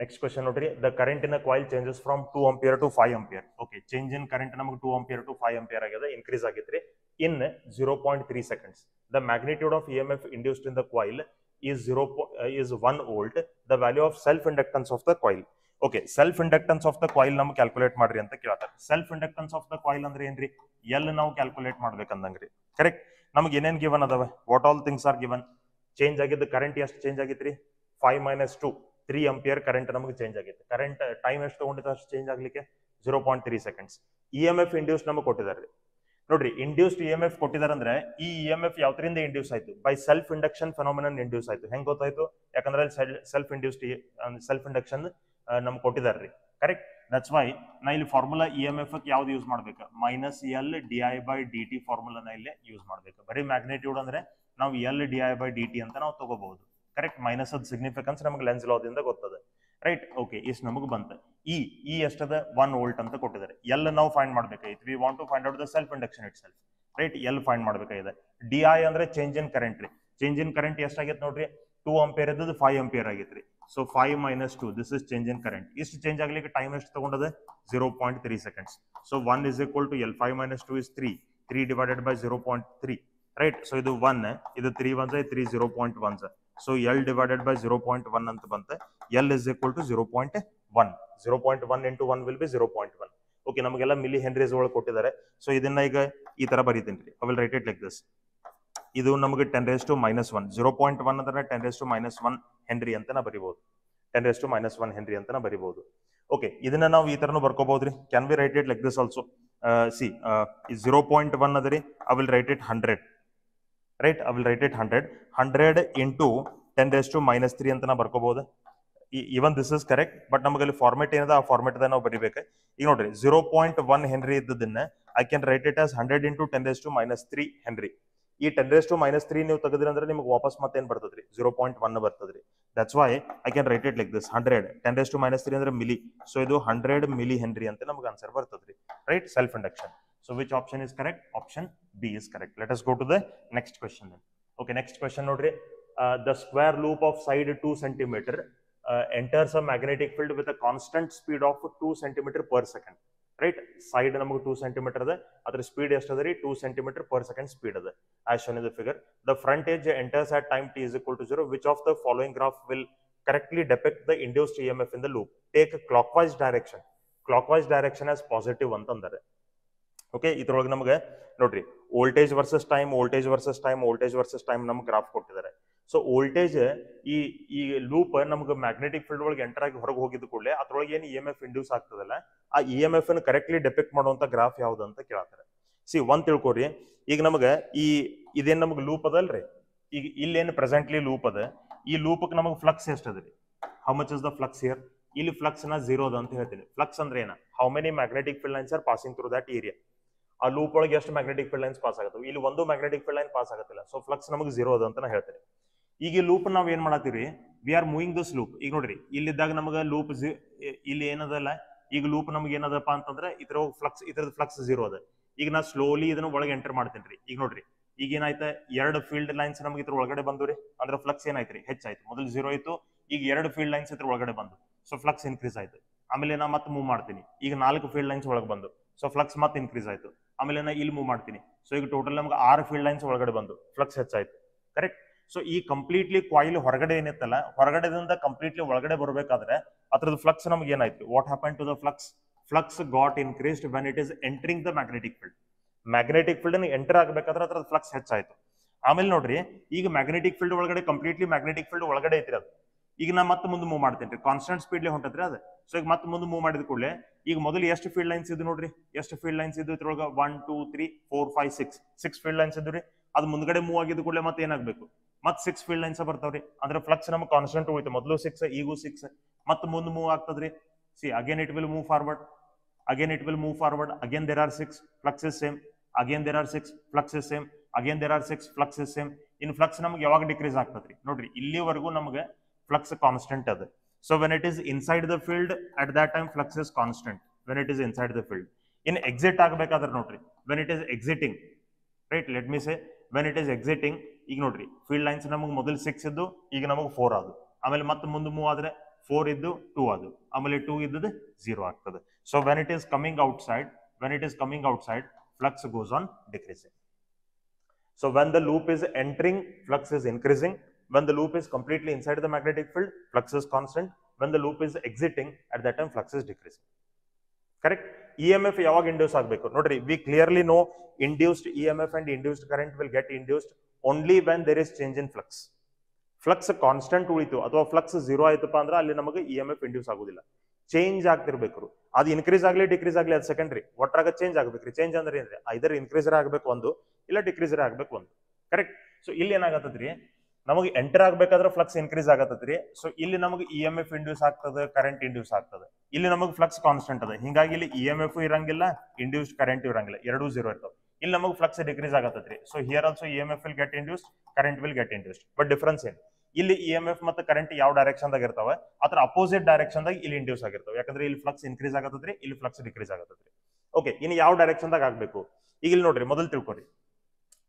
Next question notri, the current in a coil changes from 2 ampere to 5 ampere. Okay, change in current namagu 2 ampere to 5 ampere agada, increase agitri in 0.3 seconds. The magnitude of EMF induced in the coil is 1 volt. The value of self inductance of the coil. Okay, self inductance of the coil namu calculate madri anta kelತಾರೆ. Self inductance of the coil andre ಏನ್ರಿ? L ನಾವು calculate ಮಾಡ್ಬೇಕಂದಂಗ್ರಿ, correct? ನಮಗೆ ಏನೇನ್ given ಅದಾವೆ? What all things are given? Change ಆಗಿದ್ದು current ಎಷ್ಟು change ಆಗಿತ್ರಿ? 5 - 2 3 ampere current ನಮಗೆ change ಆಗಿತ್ತು. Current time ಎಷ್ಟು ತಗೊಂಡಿತ್ತು ಅಷ್ಟು ಚೇಂಜ್ ಆಗ್ಲಿಕ್ಕೆ? 0.3 seconds. EMF ಇಂಡ್ಯೂಸ್ ನಮಗೆ ಕೊಟ್ಟಿದ್ದಾರೆ. ನೋಡ್ರಿ, ಇಂಡ್ಯೂಸ್ಡ್ EMF ಕೊಟ್ಟಿದ್ದಾರೆ ಅಂದ್ರೆ ಈ EMF ಯಾವ್ದ್ರಿಂದ ಇಂಡ್ಯೂಸ್ ಆಯ್ತು? ಬೈ ಸೆಲ್ಫ್ ಇಂಡಕ್ಷನ್ ಫೆನೋಮಿನನ್ ಇಂಡ್ಯೂಸ್ ಆಯ್ತು. ಹೆಂಗ್ ಗೊತ್ತಾಯ್ತು? ಯಾಕಂದ್ರೆ ಸೆಲ್ಫ್ ಇಂಡಕ್ಷನ್ ನಮ್ಗೆ ಕೊಟ್ಟಿದಾರ್ರಿ, ಕರೆಕ್ಟ್? ದಟ್ಸ್ ವೈ ನಾ ಇಲ್ಲಿ ಫಾರ್ಮುಲಾ EMF ಯಾವ್ದು ಯೂಸ್ ಮಾಡ್ಬೇಕು? -L/di/dt ಫಾರ್ಮುಲಾನ ಇಲ್ಲೇ ಯೂಸ್ ಮಾಡ್ಬೇಕು. ಬರೀ ಮ್ಯಾಗ್ನಿಟ್ಯೂಡ್ ಅಂದ್ರೆ ನಾವು L/di/dt ಅಂತ ನಾವು ತಗೋಬಹುದು, ಕರೆಕ್ಟ್? ಮೈನಸ್ ಅದ್ ಸಿಗ್ನಿಫಿಕೆನ್ಸ್ ನಮಗೆ ಲೆನ್ಸ್ ಲಾದಿಂದ ಗೊತ್ತದೆ, ರೈಟ್? ಓಕೆ, ಇಷ್ಟು ನಮಗೆ ಬಂತು. ಈ ಎಷ್ಟದ? 1 ವೋಲ್ಟ್ ಅಂತ ಕೊಟ್ಟಿದ್ದಾರೆ. ಎಲ್ ನಾವು ಫೈಂಡ್ ಮಾಡ್ಬೇಕಾಗಿತ್ತು. We want to find out the self induction itself, right? L find ಮಾಡ್ಬೇಕಾಗಿದೆ. DI ಅಂದ್ರೆ ಚೇಂಜ್ ಇನ್ ಕರೆಂಟ್ ರೀ. ಚೇಂಜ್ ಇನ್ ಕರೆಂಟ್ ಎಷ್ಟಾಗೈತೆ ನೋಡ್ರಿ? 2 ಆಂಪಿಯರ್ ಇದ್ದದ್ದು 5 ಆಂಪಿಯರ್ ಆಗೈತ್ರಿ. So 5 - 2 this is change in current. ಇಷ್ಟು ಚೇಂಜ್ ಆಗ್ಲಿಕ್ಕೆ ಟೈಮ್ ಎಷ್ಟು ತಗೊಂಡದ? 0.3 seconds. So 1 is equal to L. 5 - 2 is 3 divided by 0.3, right? So ಇದು 1, ಇದು 3 1 3 0.1. ಸೊ L divided by 0.1 ಅಂತ ಬಂತೆ. L is equal to 0.1. 0.1 into 1 will be 0.1. Okay, ನಮಗೆಲ್ಲ milli henries ಒಳಗೆ ಕೊಟ್ಟಿದ್ದಾರೆ. ಸೊ ಇದನ್ನ ಈಗ ಈ ತರ ಬರೀತೀನಿ. I will write it like this. ಇದು ನಮಗೆ 10⁻⁻1. 0.1 ಅಂದ್ರೆ 10⁻⁻1 ಹೆನ್ರಿ ಅಂತ ನಾ ಬರಿಬಹುದು. 10⁻⁻1 ಹೆನ್ರಿ ಅಂತ ನಾ ಬರಿಬಹುದು. ಓಕೆ, ಇದನ್ನ ನಾವು ಈ ತರನು ಬರ್ಕೋಬಹುದ್ರಿ. Can we write it like this also? See 0.1 ಅದರಿ, I will write it 100, right? I will write it 100 into 10⁻³ ಅಂತ ನಾ ಬರ್ಕೋಬಹುದು. Even this is correct, but ನಮಗೆ ಅಲ್ಲಿ ಫಾರ್ಮೆಟ್ ಏನದ ಆ ಫಾರ್ಮೆಟ್ ನಾವು ಬರಿಬೇಕು. ಈಗ ನೋಡ್ರಿ, 0.1 ಹೆನ್ರಿ ಇದ್ದದನ್ನ I can write it as 100 into 10⁻³ henry. ಈ 10⁻³ ನೀವು ತೆಗೆದ್ರಿ ಅಂದ್ರೆ ನಿಮಗೆ ವಾಪಸ್ ಮತ್ತೇನ್ ಬರ್ತದ್ರಿ? 0.1 ಬರ್ತದ್ರಿ. That's why I can write it like this. 100 10⁻³ ಅಂದ್ರೆ ಮಿಲಿ. ಸೊ ಇದು 100 ಮಿಲಿ ಹೆನ್ರಿ ಅಂತ ನಮಗೆ ಆನ್ಸರ್ ಬರ್ತದ್ರಿ, right? Self induction. So which option is correct? Option B is correct. Let us go to the next question then. Okay, next question ನೋಡ್ರಿ. The square loop of side 2 centimeter enters a magnetic field with a constant speed of 2 centimeter per second. Right? Side ನಮಗೆ 2 centimeter ಅದ, ಅದರ speed ಎಷ್ಟು ಅದ ರೀ 2 centimeter per second speed ಅದ. As shown in the figure, the front edge enters at time t is equal to 0. Which of the following graph will correctly depict the induced EMF in the loop? Take a clockwise direction. Clockwise direction as positive ಅಂತಂದರೆ. Okay, ಇದ್ರೊಳಗೆ ನಮಗೆ ನೋಡ್ರಿ voltage versus time, voltage versus time, voltage versus time ನಮ್ಗೆ graph ಕೊಟ್ಟಿದ್ದಾರೆ. So voltage ಈ loop ನಮ್ಗೆ magnetic field ಒಳಗೆ enter ಆಗಿ ಹೊರಗೆ ಹೋಗಿದ್ದ ಕೂಡಲೇ ಅದ್ರೊಳಗೆ ಏನು EMF ಇಂಡ್ಯೂಸ್ ಆಗ್ತದಲ್ಲ, ಆ EMF ಅನ್ನು ಕರೆಕ್ಟ್ಲಿ ಡೆಪಿಕ್ಟ್ ಮಾಡುವಂತ ಗ್ರಾಫ್ ಯಾವ್ದು ಅಂತ ಕೇಳ್ತಾರೆ. ಒಂದ್ ತಿಳ್ಕೊರಿ, ಈಗ ನಮಗೆ ಇದೇನ್ ನಮ್ಗೆ ಲೂಪ್ ಅದಲ್ರಿ, ಈಗ ಇಲ್ಲೇನು ಪ್ರೆಸೆಂಟ್ಲಿ ಲೂಪ್ ಅದ, ಈ ಲೂಪ್ಗೆ ನಮಗೆ ಫ್ಲಕ್ಸ್ ಎಷ್ಟು ಅದ್ರಿ, how much is the flux here? ಇಲ್ಲಿ ಫ್ಲಕ್ಸ್ ನ 0 ಅದ ಅಂತ ಹೇಳ್ತೀನಿ. ಫ್ಲಕ್ಸ್ ಅಂದ್ರೆ ಏನ? How many magnetic field lines are passing through that area. ಆ ಲೂಪ್ ಒಳಗೆ ಎಷ್ಟು ಮ್ಯಾಗ್ನೆಟಿಕ್ ಫೀಲ್ಡ್ ಲೈನ್ಸ್ ಪಾಸ್ ಆಗುತ್ತೆ? ಇಲ್ಲಿ ಒಂದು ಮ್ಯಾಗ್ನೆಟಿಕ್ ಫೀಲ್ಡ್ ಲೈನ್ ಪಾಸ್ ಆಗುತ್ತಿಲ್ಲ. ಸೊ ಫ್ಲಕ್ಸ್ ನಮಗೆ 0 ಅದ ಅಂತ ನಾ ಹೇಳ್ತೇನೆ. ಈಗ ಈ ಲೂಪ್ ನಾವ್ ಏನ್ ಮಾಡತ್ತೀವಿ, we are moving this loop. ಈಗ ನೋಡ್ರಿ, ಇಲ್ಲಿದ್ದಾಗ ನಮಗೆ ಲೂಪ್ ಇಲ್ಲಿ ಏನದಲ್ಲ, ಈಗ ಲೂಪ್ ನಮ್ಗೆ ಏನದಪ್ಪ ಅಂತಂದ್ರೆ ಇದ್ರದ್ದು ಫ್ಲಕ್ಸ್ 0 ಅದ. ಈಗ ನಾ ಸ್ಲೋಲಿ ಇದನ್ನ ಒಳಗೆ ಎಂಟರ್ ಮಾಡ್ತೇನೆ ರೀ. ಈಗ ನೋಡ್ರಿ, ಈಗ ಏನಾಯ್ತು, 2 ಫೀಲ್ಡ್ ಲೈನ್ಸ್ ನಮ್ಗೆ ಇದ್ರ ಒಳಗಡೆ ಬಂದು ರೀ, ಅಂದ್ರೆ ಫ್ಲಕ್ಸ್ ಏನಾಯ್ತು ರೀ, ಹೆಚ್ಚಾಯ್ತು. ಮೊದಲು 0 ಇತ್ತು, ಈಗ 2 ಫೀಲ್ಡ್ ಲೈನ್ಸ್ ಇದ್ರ ಒಳಗಡೆ ಬಂದು, ಸೊ ಫ್ಲಕ್ಸ್ ಇನ್ಕ್ರೀಸ್ ಆಯ್ತು. ಆಮೇಲೆ ನಾ ಮತ್ತೆ ಮೂವ್ ಮಾಡ್ತೀನಿ, ಈಗ 4 ಫೀಲ್ಡ್ ಲೈನ್ಸ್ ಒಳಗೆ ಬಂದು, ಸೊ ಫ್ಲಕ್ಸ್ ಮತ್ತೆ ಇನ್ಕ್ರೀಸ್ ಆಯ್ತು. ಆಮೇಲೆ ನಾ ಇಲ್ಲಿ ಮೂವ್ ಮಾಡ್ತೀನಿ, ಸೊ ಈಗ ಟೋಟಲ್ ನಮ್ಗೆ 6 ಫೀಲ್ಡ್ ಲೈನ್ಸ್ ಒಳಗಡೆ ಬಂದು ಫ್ಲಕ್ಸ್ ಹೆಚ್ಚಾಯ್ತು. ಕರೆಕ್ಟ್. ಸೊ ಈ ಕಂಪ್ಲೀಟ್ಲಿ ಕಾಯಿಲ್ ಹೊರಗಡೆ ಏನಿತ್ತಲ್ಲ, ಹೊರಗಡೆದಿಂದ ಕಂಪ್ಲೀಟ್ಲಿ ಒಳಗಡೆ ಬರಬೇಕಾದ್ರೆ ಅದ್ರದ್ದು ಫ್ಲಕ್ಸ್ ನಮ್ಗೆ ಏನಾಯ್ತು? What happen to the flux? Flux got increased when it is entering the magnetic field. Magnetic field enter ಆಗಬೇಕಾದ್ರೆ ಅದ್ರದ್ದು ಫ್ಲಕ್ಸ್ ಹೆಚ್ಚಾಯ್ತು. ಆಮೇಲೆ ನೋಡ್ರಿ, ಈಗ ಮ್ಯಾಗ್ನೆಟಿಕ್ ಫೀಲ್ಡ್ ಒಳಗಡೆ ಕಂಪ್ಲೀಟ್ಲಿ ಮ್ಯಾಗ್ನೆಟಿಕ್ ಫೀಲ್ಡ್ ಒಳಗಡೆ ಐತ್ರಿ ಅದು. ಈಗ ನಾ ಮತ್ತೆ ಮುಂದೆ ಮೂವ್ ಮಾಡ್ತೇನೆ, ಕಾನ್ಸ್ಟೆಂಟ್ ಸ್ಪೀಡ್ಲಿ ಹೊಂಟದ್ರಿ ಅದು. ಸೊ ಈಗ ಮತ್ತೆ ಮುಂದೆ ಮೂವ್ ಮಾಡಿದ ಕೂಡಲೇ ಈಗ ಮೊದಲು ಎಷ್ಟು ಫೀಲ್ಡ್ ಲೈನ್ಸ್ ಇದ್ದು ನೋಡ್ರಿ, ಎಷ್ಟು ಫೀಲ್ಡ್ ಲೈನ್ಸ್ ಇದ್ದು ಇದ್ರೊಳಗೆ 1 2 3 4 5 6 ಫೀಲ್ಡ್ ಲೈನ್ಸ್ ಇದ್ದು ರೀ. ಅದು ಮುಂದ್ಗಡೆ ಮೂವ್ ಆಗಿದ ಕೂಡಲೇ ಮತ್ತೆ ಏನಾಗಬೇಕು, ಮತ್ತೆ 6 ಫೀಲ್ಡ್ ಲೈನ್ಸ್ ಬರ್ತಾವ್ರಿ. ಅಂದ್ರೆ ಫ್ಲಕ್ಸ್ ನಮ್ಗೆ ಕಾನ್ಸ್ಟೆಂಟ್ ಹೋಯ್ತು, ಮೊದಲು 6 ಈಗೂ 6, ಮತ್ತೆ ಮುಂದೆ ಮೂವ್ ಆಗ್ತದ್ರಿ. Again it will move forward, again it will move forward, again there are 6, flux is same, again there are 6, flux is same, again there are 6, flux is same. In flux ನಮ್ಗೆ ಯಾವಾಗ decrease ಆಗ್ತದ್ರಿ ನೋಡ್ರಿ, ಇಲ್ಲಿವರೆಗೂ ನಮಗೆ flux constant ಅದ. So when it is inside the field, at that time flux is constant when it is inside the field. In exit ಆಗಬೇಕಾದ್ರೆ ನೋಡ್ರಿ, when it is exiting, right, let me say when it is exiting, ಈಗ ನೋಡ್ರಿ field lines ನಮಗೆ ಮೊದಲು 6 ಇದ್ದು, ಈಗ ನಮಗೆ 4 ಆದು. ಆಮೇಲೆ ಮತ್ತೆ ಮುಂದೆ ಮೂವ್ ಆದ್ರೆ 4 ಇದ್ದು 2 ಆದು, ಆಮೇಲೆ 2 ಇದ್ದದ್ದು 0 ಆಗ್ತದೆ. So when it is coming outside, flux goes on decreasing. So when the loop is entering, flux is increasing. When the loop is completely inside the magnetic field, flux is constant. When the loop is exiting, at that time flux is decreasing. Correct? EMF ಯಾವಾಗ induce ಆಗಬೇಕು ನೋಡ್ರಿ, we clearly know induced EMF and induced current will get induced only when there is change in flux. Flux constant ಉಳಿತು ಅಥವಾ flux 0 ಆಯ್ತಪ್ಪ ಅಂದ್ರೆ ಅಲ್ಲಿ ನಮಗೆ EMF induce ಆಗುದಿಲ್ಲ. ಚೇಂಜ್ ಆಗ್ತಿರ್ಬೇಕು, ಅದು ಇನ್ಕ್ರೀಸ್ ಆಗಲಿ ಡಿಕ್ರೀಸ್ ಆಗಲಿ ಅದು ಸೆಕೆಂಡ್ರಿ, ಒಟ್ರಾಗ ಚೇಂಜ್ ಆಗ್ಬೇಕ್ರಿ. ಚೇಂಜ್ ಅಂದ್ರೆ ಏನ್ರಿ, ಐದರ್ ಇನ್ಕ್ರೀಸರ್ ಆಗ್ಬೇಕು ಒಂದು, ಇಲ್ಲ ಡಿಕ್ರೀಸರ್ ಆಗ್ಬೇಕು ಒಂದು. ಕರೆಕ್ಟ್. ಸೊ ಇಲ್ಲಿ ಏನಾಗತ್ತದ್ರಿ, ನಮಗೆ ಎಂಟರ್ ಆಗ್ಬೇಕಾದ್ರೆ ಫ್ಲಕ್ಸ್ ಇನ್ಕ್ರೀಸ್ ಆಗತ್ತದ್ರಿ. ಸೊ ಇಲ್ಲಿ ನಮಗೆ EMF ಇಂಡ್ಯೂಸ್ ಆಗ್ತದೆ, ಕರೆಂಟ್ ಇಂಡ್ಯೂಸ್ ಆಗ್ತದೆ. ಇಲ್ಲಿ ನಮಗೆ ಫ್ಲಕ್ಸ್ ಕಾನ್ಸ್ಟೆಂಟ್ ಅದ, ಹಿಂಗಾಗಿ ಇಲ್ಲಿ EMF ಇರಂಗಿಲ್ಲ, ಇಂಡ್ಯೂಸ್ಡ್ ಕರೆಂಟ್ ಇರಂಗಿಲ್ಲ, ಎರಡೂ 0 ಇರ್ತಾವೆ. ಇಲ್ಲಿ ನಮಗೆ ಫ್ಲಕ್ಸ್ ಡಿಕ್ರೀಸ್ ಆಗತ್ತದ್ರಿ. So here also EMF will get induced, current will get induced. But difference ಏನು, ಇಲ್ಲಿ EMF ಮತ್ತು ಕರೆಂಟ್ ಯಾವ ಡೈರೆಕ್ಷನ್ ದಾಗ ಇರ್ತಾವೆ, ಅದ್ರ ಅಪೋಸಿಟ್ ಡೈರೆಕ್ಷನ್ ದಾಗ ಇಲ್ಲಿ ಇಂಡ್ಯೂಸ್ ಆಗಿರ್ತಾವೆ. ಯಾಕಂದ್ರೆ ಇಲ್ಲಿ ಫ್ಲಕ್ಸ್ ಇನ್ಕ್ರೀಸ್ ಆಗತ್ತದ್ರಿ, ಇಲ್ಲಿ ಫ್ಲಕ್ಸ್ ಡಿಕ್ರೀಸ್ ಆಗತ್ತದ್ರಿ. ಓಕೆ, ಇನ್ನು ಯಾವ ಡೈರೆಕ್ಷನ್ ದಾಗ ಆಗ್ಬೇಕು, ಈಗ ಇಲ್ಲಿ ನೋಡ್ರಿ, ಮೊದಲು ತಿಳ್ಕೊರಿ,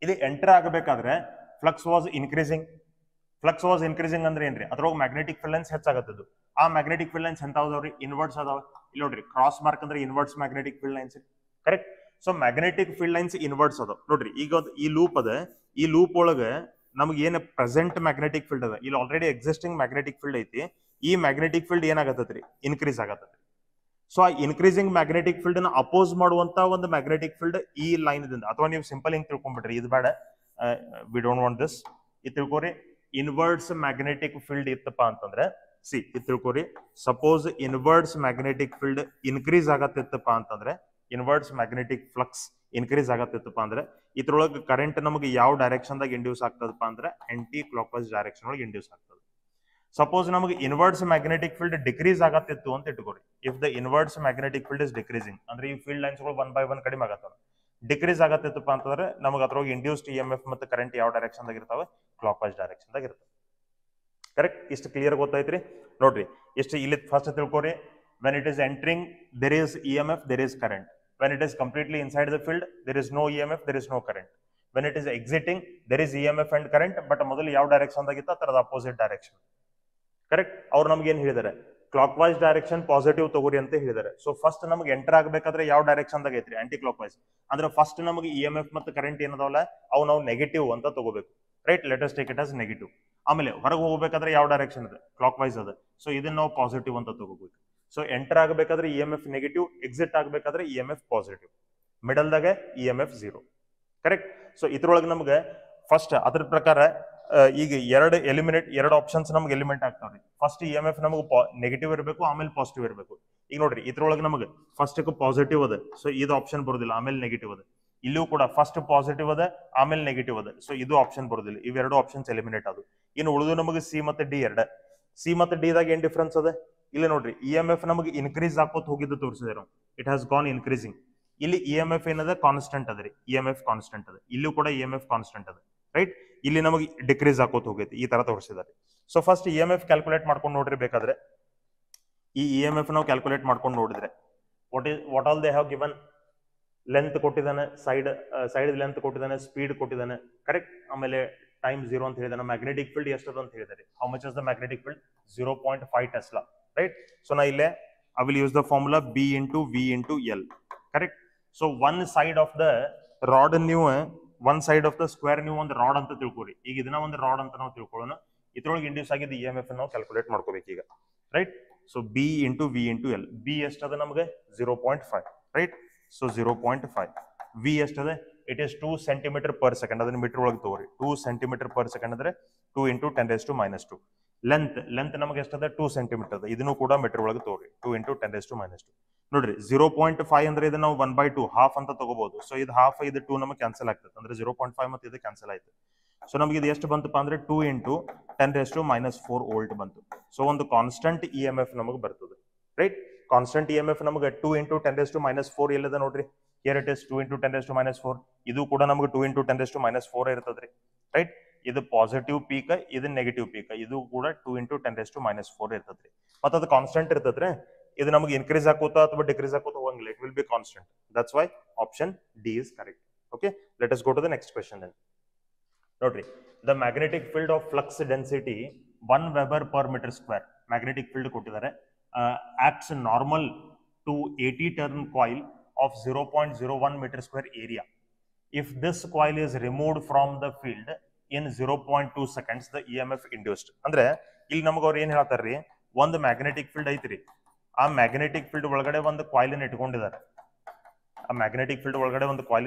ಇಲ್ಲಿ ಎಂಟರ್ ಆಗಬೇಕಾದ್ರೆ flux was increasing. Flux was increasing ಅಂದ್ರೆ ಏನ್ರಿ, ಅದ್ರೊಳಗೆ ಮ್ಯಾಗ್ನೆಟಿಕ್ ಫೀಲ್ಡ್ ಲೈನ್ಸ್ ಹೆಚ್ಚಾಗತ್ತದು. ಆ ಮ್ಯಾಗ್ನೆಟಿಕ್ ಫೀಲ್ಡ್ ಲೈನ್ಸ್ ಎಂತಾವ್ರಿ, ಇನ್ವರ್ಟ್ಸ್ ಅದಾವ. ಇಲ್ಲಿ ನೋಡ್ರಿ, ಕ್ರಾಸ್ ಮಾರ್ಕ್ ಅಂದ್ರೆ inwards magnetic field lines. Correct. So magnetic field lines inwards ಅದಾವ ನೋಡ್ರಿ. ಈಗ ಈ ಲೂಪ್ ಅದ, ಈ ಲೂಪ್ ಒಳಗೆ ನಮ್ಗೆ ಏನು ಪ್ರೆಸೆಂಟ್ ಮ್ಯಾಗ್ನೆಟಿಕ್ ಫೀಲ್ಡ್ ಅದ, ಇಲ್ಲಿ ಆಲ್ರೆಡಿ ಎಕ್ಸಿಸ್ಟಿಂಗ್ ಮ್ಯಾಗ್ನೆಟಿಕ್ ಫೀಲ್ಡ್ ಐತಿ. ಈ ಮ್ಯಾಗ್ನೆಟಿಕ್ ಫೀಲ್ಡ್ ಏನಾಗತ್ತದ್ರಿ, ಇನ್ಕ್ರೀಸ್ ಆಗತ್ತದ್ರಿ. ಸೊ ಆ ಇನ್ಕ್ರೀಸಿಂಗ್ ಮ್ಯಾಗ್ನೆಟಿಕ್ ಫೀಲ್ಡ್ ನ ಅಪೋಸ್ ಮಾಡುವಂತ ಒಂದು ಮ್ಯಾಗ್ನೆಟಿಕ್ ಫೀಲ್ಡ್ ಈ ಲೈನ್ ದಿಂದ, ಅಥವಾ ನೀವು ಸಿಂಪಲ್ ಹಿಂಗ್ ತಿಳ್ಕೊಂಡ್ಬಿಟ್ರಿ, ಇದು ಬೇಡ, ವಿ ಡೋಂಟ್ ವಾಂಟ್ ದಿಸ್. ಇದು ತಿಳ್ಕೊರಿ, ಇನ್ವರ್ಟ್ಸ್ ಮ್ಯಾಗ್ನೆಟಿಕ್ ಫೀಲ್ಡ್ ಇತ್ತಪ್ಪ ಅಂತಂದ್ರೆ, ಇದು ತಿಳ್ಕೊರಿ, suppose inwards magnetic field increase ಆಗತ್ತಿತ್ತಪ್ಪ ಅಂತಂದ್ರೆ, ಇನ್ವರ್ಟ್ಸ್ ಮ್ಯಾಗ್ನೆಟಿಕ್ ಫ್ಲಕ್ಸ್ ಇನ್ಕ್ರೀಸ್ ಆಗತ್ತಿತ್ತಪ್ಪ ಅಂದ್ರೆ, ಇದ್ರೊಳಗೆ ಕರೆಂಟ್ ನಮಗೆ ಯಾವ ಡೈರೆಕ್ಷನ್ ದಾಗ ಇಂಡ್ಯೂಸ್ ಆಗ್ತದಪ್ಪ ಅಂದ್ರೆ ಆಂಟಿ ಕ್ಲಾಕ್ ವೈಸ್ ಡೈರೆಕ್ಷನ್ ಒಳಗೆ ಇಂಡ್ಯೂಸ್ ಆಗ್ತದೆ. ಸಪೋಸ್ ನಮಗೆ ಇನ್ವರ್ಟ್ಸ್ ಮ್ಯಾಗ್ನೆಟಿಕ್ ಫೀಲ್ಡ್ ಡಿಕ್ರೀಸ್ ಆಗತ್ತಿತ್ತು ಅಂತ ಇಟ್ಕೊರಿ. If the inwards magnetic field is decreasing ಅಂದ್ರೆ ಈ ಫೀಲ್ಡ್ ಲೈನ್ಸ್ ಗಳು 1 by 1 ಕಡಿಮೆ ಆಗತ್ತವೆ. ಡಿಕ್ರೀಸ್ ಆಗತ್ತಿತ್ತಪ್ಪ ಅಂತಂದ್ರೆ ನಮಗೆ ಅದ್ರೊಳಗೆ ಇಂಡ್ಯೂಸ್ಡ್ EMF ಮತ್ತು ಕರೆಂಟ್ ಯಾವ ಡೈರೆಕ್ಷನ್ ದಾಗ ಇರ್ತಾವೆ, ಕ್ಲಾಕ್ ವೈಸ್ ಡೈರೆಕ್ಷನ್ ದಾಗ ಇರ್ತವೆ. ಕರೆಕ್ಟ್. ಇಷ್ಟು ಕ್ಲಿಯರ್ ಗೊತ್ತೈತ್ರಿ ನೋಡ್ರಿ. ಇಷ್ಟು ಇಲ್ಲಿ first ತಿಳ್ಕೊರಿ, when it is entering there is EMF, there is current. When it is completely inside the field, there is no EMF, there is no current. When it is exiting there is EMF and current, but ಮೊದಲು ಯಾವ direction ಆಗಿತ್ತು ಅದರ opposite direction. Correct. ಅವ್ರು ನಮ್ಗೆ ಏನ್ ಹೇಳಿದಾರೆ, clock wise direction positive ತಗೋರಿ ಅಂತ ಹೇಳಿದಾರೆ. ಸೊ ಫಸ್ಟ್ ನಮ್ಗೆ ಎಂಟರ್ ಆಗ್ಬೇಕಾದ್ರೆ ಯಾವ ಡೈರೆಕ್ಷನ್ ದಾಗ ಐತ್ರಿ, ಆಂಟಿ ಕ್ಲಾಕ್ ವೈಸ್. ಅಂದ್ರೆ ಫಸ್ಟ್ ನಮಗೆ EMF ಮತ್ತು ಕರೆಂಟ್ ಏನದಾವಲ್ಲ ಅವು ನಾವು ನೆಗೆಟಿವ್ ಅಂತ ತಗೋಬೇಕು. Right, let us take it as negative. ಆಮೇಲೆ ಹೊರಗೆ ಹೋಗ್ಬೇಕಾದ್ರೆ ಯಾವ ಡೈರೆಕ್ಷನ್ ಇದೆ, ಕ್ಲಾಕ್ ವೈಸ್ ಅದ. ಸೊ ಇದನ್ನ ನಾವು ಪಾಸಿಟಿವ್ ಅಂತ ತಗೋಬೇಕು. ಸೊ ಎಂಟರ್ ಆಗಬೇಕಾದ್ರೆ EMF ನೆಗೆಟಿವ್, ಎಕ್ಸಿಟ್ ಆಗಬೇಕಾದ್ರೆ EMF ಪಾಸಿಟಿವ್, ಮಿಡಲ್ದಾಗ EMF 0. ಕರೆಕ್ಟ್. ಸೊ ಇದ್ರೊಳಗೆ ನಮ್ಗೆ ಫಸ್ಟ್ ಅದ್ರ ಪ್ರಕಾರ ಈಗ ಎರಡು ಆಪ್ಷನ್ಸ್ ನಮ್ಗೆ ಎಲಿಮೆಂಟ್ ಆಗ್ತಾವ್ರಿ. ಫಸ್ಟ್ EMF ನಮಗೆ ನೆಗೆಟಿವ್ ಇರಬೇಕು, ಆಮೇಲೆ ಪಾಸಿಟಿವ್ ಇರಬೇಕು. ಈಗ ನೋಡ್ರಿ ಇದ್ರೊಳಗೆ ನಮಗೆ ಫಸ್ಟ್ ಪಾಸಿಟಿವ್ ಅದ, ಸೊ ಇದು ಆಪ್ಷನ್ ಬರೋದಿಲ್ಲ, ಆಮೇಲೆ ನೆಗೆಟಿವ್ ಅದ. ಇಲ್ಲೂ ಕೂಡ ಫಸ್ಟ್ ಪಾಸಿಟಿವ್ ಅದ, ಆಮೇಲೆ ನೆಗೆಟಿವ್ ಅದ, ಸೊ ಇದು ಆಪ್ಷನ್ ಬರೋದಿಲ್ಲ. ಇವೆರಡು ಆಪ್ಷನ್ಸ್ ಎಲಿಮಿನೇಟ್ ಅದು. ಇನ್ನು ಉಳಿದು ನಮಗೆ ಸಿ ಮತ್ತೆ ಡಿ ಎರಡ. ಸಿ ಮತ್ತೆ ಡಿ ದಾಗ ಏನ್ ಡಿಫ್ರೆನ್ಸ್ ಅದ, ಇಲ್ಲಿ ನೋಡ್ರಿ EMF ನಮಗೆ ಇನ್ಕ್ರೀಸ್ ಆಕೋತ್ ಹೋಗಿದ್ದು ತೋರಿಸಿದೆ ನಾವು, ಇಟ್ ಹ್ಯಾಸ್ ಗಾನ್ ಇನ್ಕ್ರೀಸಿಂಗ್. ಇಲ್ಲಿ EMF ಏನದ ಕಾನ್ಸ್ಟೆಂಟ್ ಅದ ರೀ, EMF ಕಾನ್ಸ್ಟೆಂಟ್ ಅದ. ಇಲ್ಲೂ ಕೂಡ EMF ಕಾನ್ಸ್ಟೆಂಟ್ ಅದ. ರೈಟ್, ಇಲ್ಲಿ ನಮಗೆ ಡಿಕ್ರೀಸ್ ಆಕೋತ್ ಹೋಗೈತಿ, ಈ ತರ ತೋರಿಸಿದ್ದಾರೆ. ಸೊ ಫಸ್ಟ್ EMF ಕ್ಯಾಲ್ಕುಲೇಟ್ ಮಾಡ್ಕೊಂಡು ನೋಡ್ರಿ ಬೇಕಾದ್ರೆ. ಈ EMF ನಾವು ಕ್ಯಾಲ್ಕುಲೇಟ್ ಮಾಡ್ಕೊಂಡು ನೋಡಿದ್ರೆ what all they have given, length ಕೊಟ್ಟಿದ್ದಾನೆ, ಸೈಡ್ ಲೆಂತ್ ಕೊಟ್ಟಿದ್ದಾನೆ, ಸ್ಪೀಡ್ ಕೊಟ್ಟಿದ್ದಾನೆ. ಕರೆಕ್ಟ್. ಆಮೇಲೆ ಟೈಮ್ 0 ಅಂತ ಹೇಳಿದಾನೆ. ಮ್ಯಾಗ್ನೆಟಿಕ್ ಫೀಲ್ಡ್ ಎಷ್ಟದ ಅಂತ ಹೇಳಿದಾರೆ. How much is the magnetic field, 0.5 tesla. Right. So ನಾ ಇಲ್ಲೇ I will use the formula B into V into L. Correct. So one side of the rod ನೀವು, one side of the square ನೀವು ಒಂದು rod ಅಂತ ತಿಳ್ಕೊರಿ. ಈಗ ಇದನ್ನ ಒಂದು rod ಅಂತ ನಾವು ತಿಳ್ಕೊಳ್ಳೋಣ. ಇದ್ರೊಳಗೆ ಇಂಡ್ಯೂಸ್ ಆಗಿದ್ದ EMF ನಾವು ಕ್ಯಾಲ್ಕುಲೇಟ್ ಮಾಡ್ಕೋಬೇಕು ಈಗ. Right. So B into V into L. B ಎಷ್ಟದ ನಮಗೆ 0.5. ರೈಟ್. ಸೊ 0.5. V ಎಷ್ಟದ, it is 2 centimeter per second. ಅದನ್ನ ಮೀಟರ್ ಒಳಗೆ ತಗೋರಿ. 2 centimeter per second ಅಂದ್ರೆ 2 into 10⁻². ಲೆಂತ್ ನಮಗೆ ಎಷ್ಟದ, 2 centimeter ಅದ. ಇದನ್ನು ಕೂಡ ಮೀಟರ್ ಒಳಗೆ ತಗೋರಿ. 2 into 10⁻². ನೋಡ್ರಿ 0.5 ಅಂದ್ರೆ ಇದನ್ನ ನಾವು 1/2 ಹಾಫ್ ಅಂತ ತಗೋಬಹುದು. ಸೊ ಇದು ಹಾಫ್, ಇದು 2 ನಮಗೆ ಕ್ಯಾನ್ಸಲ್ ಆಗ್ತದೆ. ಅಂದ್ರೆ 0.5 ಮತ್ತೆ ಇದು ಕ್ಯಾನ್ಸಲ್ ಆಯ್ತು. ಸೊ ನಮಗೆ ಇದು ಎಷ್ಟು ಬಂತಪ್ಪ ಅಂದ್ರೆ 2 into 10⁻⁴ ವೋಲ್ಟ್ ಬಂತು. ಸೊ ಒಂದು ಕಾನ್ಸ್ಟೆಂಟ್ EMF ನಮಗೆ ಬರ್ತದೆ. ರೈಟ್. ಕಾನ್ಸ್ಟೆಂಟ್ EMF ನಮಗೆ 2 into 10⁻⁴ ಎಲ್ಲದ ನೋಡ್ರಿ. Here it is 2 into 10⁻⁴. ಇದು ಕೂಡ ನಮಗೆ 2 into 10⁻⁴ ಇರ್ತದ್ರಿ. ರೈಟ್. ಇದು ಪಾಸಿಟಿವ್ ಪೀಕ್, ಇದು ನೆಗೆಟಿವ್ ಪೀಕ್. ಇದು ಕೂಡ 2 into 10⁻⁴ ಇರ್ತದ್ರಿ. ಮತ್ತೆ ಅದು ಕಾನ್ಸ್ಟೆಂಟ್ ಇರ್ತದ್ರಿ. ಇದು ನಮಗೆ ಇನ್ಕ್ರೀಸ್ ಆಕೋತಾ ಅಥವಾ ಡಿಕ್ರೀಸ್ ಆಕೋತಾ ಹೋಗಂಗಿಲ್ಲ. It will be constant. That's why option D is correct. Okay, let us go to the next question then. ನೋಡ್ರಿ, the magnetic field of flux density 1 Weber per meter square. Magnetic field ಕೊಟ್ಟಿದ್ದಾರೆ. Acts normal to 80 turn coil of 0.01 meter square area. If this coil is removed from the field in 0.2 seconds, the EMF induced. ಅಂದ್ರೆ ಇಲ್ಲಿ ನಮಗೆ ಅವ್ರು ಏನ್ ಹೇಳ್ತಾರ್ರಿ, ಒಂದು magnetic field ಐತ್ರಿ. ಆ magnetic field ಒಳಗಡೆ ಒಂದು ಕಾಯಿಲ್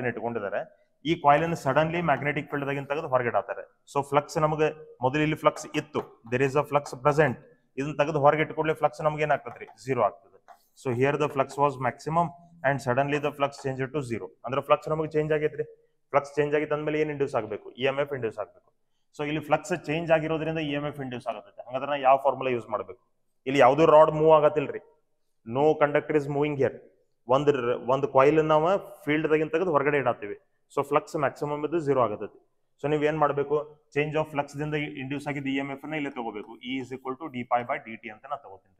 ಇಟ್ಕೊಂಡಿದ್ದಾರೆ. ಈ ಕಾಯಿಲ್ ಸಡನ್ಲಿ ಮ್ಯಾಗ್ನೆಟಿಕ್ ಫೀಲ್ಡ್ ದಾಗಿನ ತೆಗೆದು ಹೊರಗಡೆ ಹಾಕ್ತಾರೆ. ಸೊ ಫ್ಲಕ್ಸ್ ನಮಗೆ ಮೊದಲು ಇಲ್ಲಿ ಫ್ಲಕ್ಸ್ ಇತ್ತು, there is a flux present. ಇದನ್ನ ತೆಗೆದು ಹೊರಗೆ ಇಟ್ಕೊಳ್ಳಿ, ಫ್ಲಕ್ಸ್ ನಮ್ಗೆ ಏನಾಗ್ತದ್ರಿ, 0 ಆಗ್ತದೆ. So here the flux was maximum and suddenly the flux change to 0. ಅಂದ್ರೆ ಫ್ಲಕ್ಸ್ ನಮಗೆ ಚೇಂಜ್ ಆಗೈತ್ರಿ. ಫ್ಲಕ್ಸ್ ಚೇಂಜ್ ಆಗಿತ್ತು ಅಂದ್ಮೇಲೆ ಏನ್ ಇಂಡ್ಯೂಸ್ ಆಗಬೇಕು, EMF ಇಂಡ್ಯೂಸ್ ಆಗಬೇಕು. ಸೊ ಇಲ್ಲಿ ಫ್ಲಕ್ಸ್ ಚೇಂಜ್ ಆಗಿರೋದ್ರಿಂದ EMF ಇಂಡ್ಯೂಸ್ ಆಗುತ್ತೆ. ಹಾಗಾದ್ರೆ ನಾ ಯಾವ ಫಾರ್ಮುಲಾ ಯೂಸ್ ಮಾಡಬೇಕು? ಇಲ್ಲಿ ಯಾವ್ದು ರಾಡ್ ಮೂವ್ ಆಗತ್ತಿಲ್ರಿ. No conductor is moving here. ಒಂದು ಕಾಯಿಲ್ ನಾವು ಫೀಲ್ಡ್ ದಾಗಿನ ತೆಗೆದು ಹೊರಗಡೆ ಇಡಾತೀವಿ. ಸೊ ಫ್ಲಕ್ಸ್ ಮ್ಯಾಕ್ಸಿಮಮ್ ಇದು 0 ಆಗತೈತಿ. ಸೊ ನೀವು ಏನ್ ಮಾಡಬೇಕು, ಚೇಂಜ್ ಆಫ್ ಫ್ಲಕ್ಸ್ ದಿಂದ ಇಂಡ್ಯೂಸ್ ಆಗಿದ್ದ EMF ನ ಇಲ್ಲಿ ತಗೋಬೇಕು. E is equal to dπ/dt ಅಂತ ನಾ ತಗೋತೀನಿ.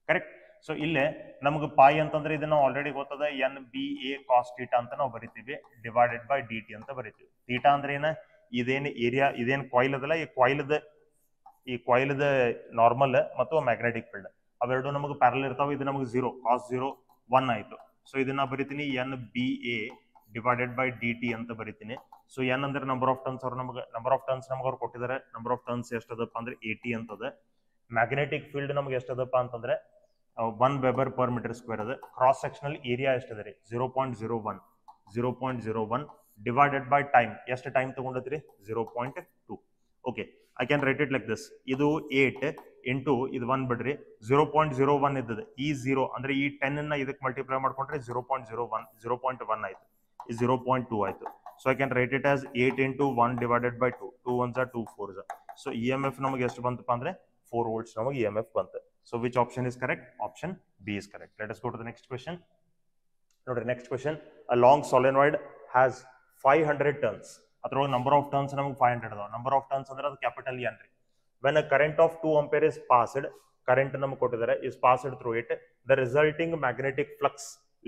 ಕರೆಕ್ಟ್. ಸೊ ಇಲ್ಲೇ ನಮ್ಗೆ ಪೈ ಅಂತಂದ್ರೆ ಇದನ್ನ ಆಲ್ರೆಡಿ ಗೊತ್ತದ, NBA cos θ ಅಂತ ನಾವು ಬರಿತೀವಿ, /dt ಅಂತ ಬರಿತೀವಿ. ಥೀಟಾ ಅಂದ್ರೆ ಏನ, ಇದೇನು ಏರಿಯಾ, ಇದೇನು ಕಾಯಿಲ್ ಅದಲ್ಲ, ಈ ಕಾಯಿಲ್ ನಾರ್ಮಲ್ ಮತ್ತು ಮ್ಯಾಗ್ನೆಟಿಕ್ ಫೀಲ್ಡ್ ಅವೆರಡು ನಮಗೆ ಪ್ಯಾರಲ್ ಇರ್ತಾವೆ. ಇದು ನಮಗೆ 0 cos 0 1 ಆಯ್ತು. ಸೊ ಇದನ್ನ ಬರಿತೀನಿ NBA /dt ಅಂತ ಬರಿತೀನಿ. ಸೊ n ಅಂದ್ರೆ ನಂಬರ್ ಆಫ್ ಟರ್ನ್ಸ್. ಅವ್ರು ನಮಗೆ ನಂಬರ್ ಆಫ್ ಟರ್ನ್ಸ್ ಅವ್ರು ಕೊಟ್ಟಿದ್ದಾರೆ. ನಂಬರ್ ಆಫ್ ಟರ್ನ್ಸ್ ಎಷ್ಟದಪ್ಪ ಅಂದ್ರೆ 80 ಅಂತದ. ಮ್ಯಾಗ್ನೆಟಿಕ್ ಫೀಲ್ಡ್ ನಮ್ಗೆ ಎಷ್ಟದಪ್ಪ ಅಂತಂದ್ರೆ 1 Weber per meter square ಅದ. ಕ್ರಾಸ್ ಸೆಕ್ಷನಲ್ ಏರಿಯಾ ಎಷ್ಟದ ರೀ, 0.01 ಡಿವೈಡೆಡ್ ಬೈ ಟೈಮ್. ಎಷ್ಟು ಟೈಮ್ ತಗೊಂಡತ್ರಿ, 0.2. Okay, I can write it like this. ಇದು 8 ಇಂಟು ಇದು 1 ಬಿಡ್ರಿ, 0.01 ಇದ್ದದ. ಈ 0 ಅಂದ್ರೆ ಈ 10 ನ ಇದಕ್ಕೆ ಮಲ್ಟಿಪ್ಲೈ ಮಾಡ್ಕೊಂಡ್ರೆ 0.1 ಆಯ್ತು. 0.2 ಆಯ್ತು. So I can write it as 8 into 1 divided by 2. 2 1s are 2 4s. So EMF ನಮಗೆ ಎಷ್ಟು ಬಂತಪ್ಪ ಅಂದ್ರೆ 4 volts ನಮಗೆ EMF ಬಂತು. So which option is correct? Option B is correct. Let us go to the next question. Notice next question. A long solenoid has 500 turns. Athra number of turns namagu 500 adava. Number of turns andre adu capital N ರೀ. When a current of 2 ampere is passed, current ನಮಗೆ ಕೊಟ್ಟಿದ್ದಾರೆ, is passed through it, the resulting magnetic flux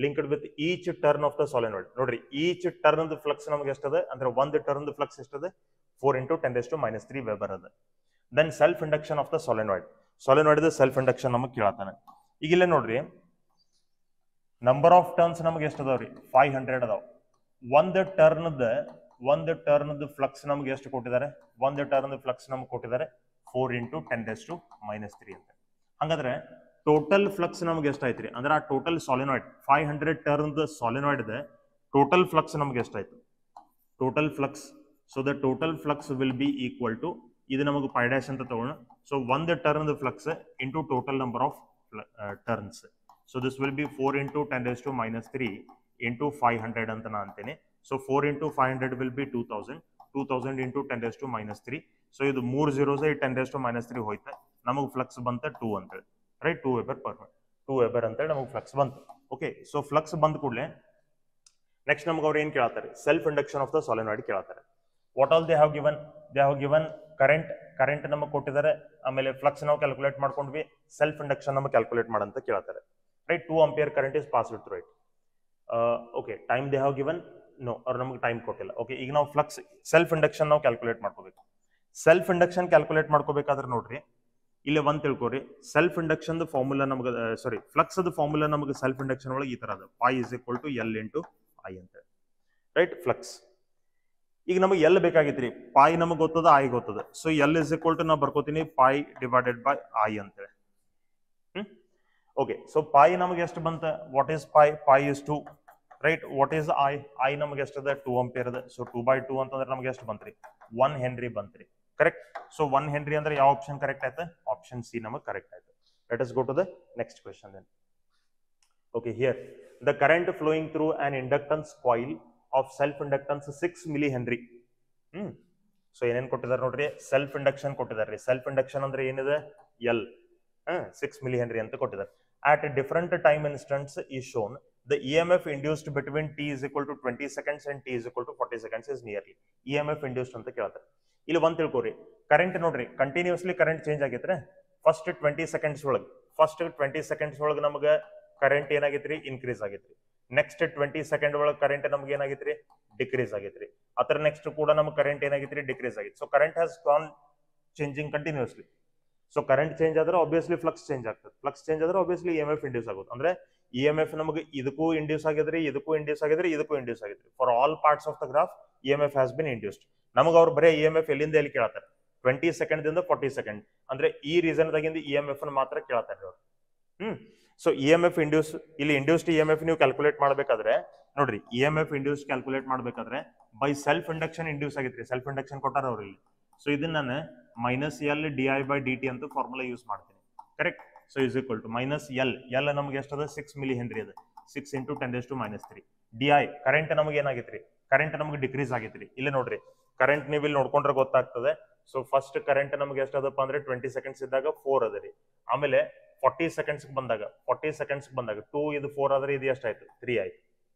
linked with each turn of the solenoid. ನೋಡ್ರಿ each turn the flux ನಮಗೆ ಎಷ್ಟದ ಅಂದ್ರೆ ಒಂದು turn the flux ಎಷ್ಟದ 4 into 10 raised to minus 3 Weber ಅದ. Then self induction of the solenoid. Solenoid the self induction ನಮಗೆ ಕೇಳತಾನೆ. ಈಗ ಇಲ್ಲೇ ನೋಡ್ರಿ number of turns ನಮಗೆ ಎಷ್ಟು ಅದಾವ್ರಿ 500 ಅದಾವ. ಒಂದು ಟರ್ನ್ ಫ್ಲಕ್ಸ್ ನಮ್ಗೆ ಎಷ್ಟು ಕೊಟ್ಟಿದ್ದಾರೆ, ಒಂದು ಟರ್ನ್ ಫ್ಲಕ್ಸ್ ನಮ್ಗೆ ಕೊಟ್ಟಿದ್ದಾರೆ 4 into 10 raised to minus 3 ಅಂತ. ಹಂಗಾದ್ರೆ ಟೋಟಲ್ ಫ್ಲಕ್ಸ್ ನಮ್ಗೆ ಎಷ್ಟಾಯ್ತ್ರಿ ಅಂದ್ರೆ ಆ ಟೋಟಲ್ ಸಾಲಿನಾಯ್ಡ್ 500 ಟರ್ನ್ ಸಾಲಿನಾಯ್ಡ್ ಇದೆ ಟೋಟಲ್ ಫ್ಲಕ್ಸ್ ನಮ್ಗೆ ಎಷ್ಟಾಯ್ತು total flux. So the total flux will be equal to ಇದು ನಮಗೆ ಪೈ ಡ್ಯಾಶ್ ಅಂತ ತಗೋಣ. ಸೊ ಒಂದು turn flux into total number of turns. So this will be 4 into 10 raised to minus 3 into 500 ಅಂತ ನಾನು ಅಂತೇನೆ. So 4 into 500 will be 2000 into 10 raised to minus 3. So ಇದು 3 zeros 10 raised to minus 3 ಹೋಯ್ತು, ನಮಗೆ flux ಬಂತ 2 ಅಂತೇಳಿ, right 2 Weber per minute, 2 Weber ಅಂತೇಳಿ ನಮಗೆ ಫ್ಲಕ್ಸ್ ಬಂತು. ಓಕೆ, ಸೊ ಫ್ಲಕ್ಸ್ ಬಂದ ಕೂಡಲೇ ನೆಕ್ಸ್ಟ್ ನಮ್ಗೆ ಅವ್ರು ಏನು ಕೇಳ್ತಾರೆ, ಸೆಲ್ಫ್ ಇಂಡಕ್ಷನ್ ಆಫ್ ದ ಸಾಲಿನಾಯ್ಡ್ ಕೇಳ್ತಾರೆ. What all they have given current ನಮಗೆ ಕೊಟ್ಟಿದ್ದಾರೆ, ಆಮೇಲೆ ಫ್ಲಕ್ಸ್ ನಾವು ಕ್ಯಾಲ್ಕುಲೇಟ್ ಮಾಡ್ಕೊಂಡ್ವಿ, ಸೆಲ್ಫ್ ಇಂಡಕ್ಷನ್ ನಮಗೆ ಕ್ಯಾಲ್ಕುಲೇಟ್ ಮಾಡಂತ ಕೇಳ್ತಾರೆ, right. 2 ampere current is passed through it. Okay, time they have given, no ಅವ್ರು ನಮಗೆ ಟೈಮ್ ಕೊಟ್ಟಿಲ್ಲ. ಓಕೆ, ಈಗ ನಾವು ಫ್ಲಕ್ಸ್ ಸೆಲ್ಫ್ ಇಂಡಕ್ಷನ್ ನಾವು ಕ್ಯಾಲ್ಕುಲೇಟ್ ಮಾಡ್ಕೋಬೇಕು. ಸೆಲ್ಫ್ ಇಂಡಕ್ಷನ್ ಕ್ಯಾಲ್ಕುಲೇಟ್ ಮಾಡ್ಕೋಬೇಕಾದ್ರೆ ನೋಡ್ರಿ ಇಲ್ಲಿ ಒಂದ್ ತಿಳ್ಕೊರಿ, ಸೆಲ್ಫ್ ಇಂಡಕ್ಷನ್ ಫಾರ್ಮುಲಾ ನಮಗೆ ಫ್ಲಕ್ಸ್ ಫಾರ್ಮುಲಾ ನಮಗೆ ಸೆಲ್ಫ್ ಇಂಡಕ್ಷನ್ ಒಳಗೆ ಈ ತರ ಅದ, phi is equal to L into I ಅಂತ, ರೈಟ್. ಫ್ಲಕ್ಸ್ ಈಗ ನಮಗೆ ಎಲ್ ಬೇಕಾಗಿತ್ರಿ, ಪೈ ನಮಗೆ ಗೊತ್ತದ, ಐ ಗೊತ್ತದ. So L is equal to ನಾ ಬರ್ಕೋತೀನಿ ಪೈ ಡಿವೈಡೆಡ್ ಬೈ ಐ ಅಂತೇಳಿ. ಓಕೆ, ಸೊ ಪೈ ನಮಗೆ ಎಷ್ಟು ಬಂತ, what is phi is 2, right. What is I ನಮಗೆ ಎಷ್ಟದ 2 ampere ಅದ. ಸೊ 2/2 ಅಂತಂದ್ರೆ ನಮಗೆ ಎಷ್ಟು ಬಂತ್ರಿ, 1 Henry ಬಂತ್ರಿ, ಕರೆಕ್ಟ್. ಸೊ 1 Henry ಅಂದ್ರೆ ಯಾವ ಆಪ್ಷನ್ ಕರೆಕ್ಟ್ ಆಯ್ತು, ಆಪ್ಷನ್ ಸಿ ನಮಗೆ ಕರೆಕ್ಟ್ ಆಯ್ತು. Let us go to the next question then. Okay, here the current flowing through an inductance coil of self inductance 6 millihenry. So ಏನೇನು ಕೊಟ್ಟಿದ್ದಾರೆ ನೋಡ್ರಿ, self induction ಕೊಟ್ಟಿದ್ದಾರೆ. Self induction ಅಂದ್ರೆ ಏನಿದೆ, L 6 millihenry ಅಂತ ಕೊಟ್ಟಿದ್ದಾರೆ. At a different time instants is shown the EMF induced between t is equal to 20 seconds and t is equal to 40 seconds is nearly. EMF induced ಅಂತ ಕೇಳ್ತಾರೆ. ಇಲ್ಲಿ ಒಂದ್ ತಿಳ್ಕೊರಿ, current ನೋಡ್ರಿ continuously current change ಆಗೈತ್ರಿ. First 20 seconds ಒಳಗೆ ನಮಗೆ current ಏನಾಗೈತ್ರಿ, increase ಆಗೈತ್ರಿ. Next 20 second ಒಳಗೆ ಕರೆಂಟ್ ನಮ್ಗೆ ಏನಾಗೈತ್ರಿ, ಡಿಕ್ರೀಸ್ ಆಗೈತ್ರಿ. ಅದರ ನೆಕ್ಸ್ಟ್ ಕೂಡ ನಮ್ಗೆ ಕರೆಂಟ್ ಏನಾಗೈತ್ರಿ, ಡಿಕ್ರೀಸ್ ಆಗೈತಿ. So current has gone changing continuously. So current change ಆದ್ರೆ ಆಬ್ವಿಯಸ್ಲಿ ಫ್ಲಕ್ಸ್ ಚೇಂಜ್ ಆಗ್ತದೆ, ಫ್ಲಕ್ಸ್ ಚೇಂಜ್ ಆದ್ರೆ ಆಬ್ವಿಯಸ್ಲಿ EMF ಇಂಡ್ಯೂಸ್ ಆಗೋದು. ಅಂದ್ರೆ EMF ನಮಗೆ ಇದಕ್ಕೂ ಇಂಡ್ಯೂಸ್ ಆಗಿದ್ರಿ, ಇದಕ್ಕೂ ಇಂಡ್ಯೂಸ್ ಆಗಿದ್ರಿ, ಇದಕ್ಕೂ ಇಂಡ್ಯೂಸ್ ಆಗಿದ್ರಿ. For all parts of the graph EMF has been induced. ನಮಗೆ ಅವ್ರು ಬರೀ EMF ಎಲ್ಲಿಂದ ಎಲ್ಲಿ ಕೇಳ್ತಾರೆ, 20 seconds ದಿಂದ 40 seconds, ಅಂದ್ರೆ ಈ ರೀಸನ್ ದಾಗಿಂದ EMF ಮಾತ್ರ ಕೇಳ್ತಾರೆ ಅವ್ರು. ಸೊ EMF ಇಂಡ್ಯೂಸ್, ಇಲ್ಲಿ ಇಂಡ್ಯೂಸ್ಡ್ EMF ನೀವು ಕ್ಯಾಲ್ಕುಲೇಟ್ ಮಾಡ್ಬೇಕಾದ್ರೆ ನೋಡ್ರಿ, EMF ಇಂಡ್ಯೂಸ್ ಕ್ಯಾಲ್ಕುಲೇಟ್ ಮಾಡ್ಬೇಕಾದ್ರೆ ಬೈ ಸೆಲ್ಫ್ ಇಂಡಕ್ಷನ್ ಇಂಡ್ಯೂಸ್ ಆಗಿತ್ರಿ, ಸೆಲ್ಫ್ ಇಂಡಕ್ಷನ್ ಕೊಟ್ಟಾರ ಅವ್ರು ಇಲ್ಲಿ. ಸೊ ಇದನ್ನ ನಾನು -L/di/dt ಅಂತ ಫಾರ್ಮುಲಾ ಯೂಸ್ ಮಾಡ್ತೀನಿ, correct. So is equal to -L ನಮಗೆ ಎಷ್ಟದ 6 millihenry ಅದ, 6 into 10 raised to minus 3. di current ನಮಗೆ ಏನಾಗಿತ್ರಿ, ಕರೆಂಟ್ ನಮಗೆ ಡಿಕ್ರೀಸ್ ಆಗಿತ್ರಿ. ಇಲ್ಲಿ ನೋಡ್ರಿ ಕರೆಂಟ್ ನೀವು ಇಲ್ಲಿ ನೋಡ್ಕೊಂಡ್ರೆ ಗೊತ್ತಾಗ್ತದೆ. ಸೊ ಫಸ್ಟ್ ಕರೆಂಟ್ ನಮಗೆ ಎಷ್ಟದಪ್ಪ ಅಂದ್ರೆ 20 seconds ಇದ್ದಾಗ 4 ಅದ ರೀ. ಆಮೇಲೆ 40 seconds ಬಂದಾಗ 2 ಇದು 4 ಆದ್ರೆ ಇದು ಎಷ್ಟಾಯ್ತು, 3 ಆಯ್ತು,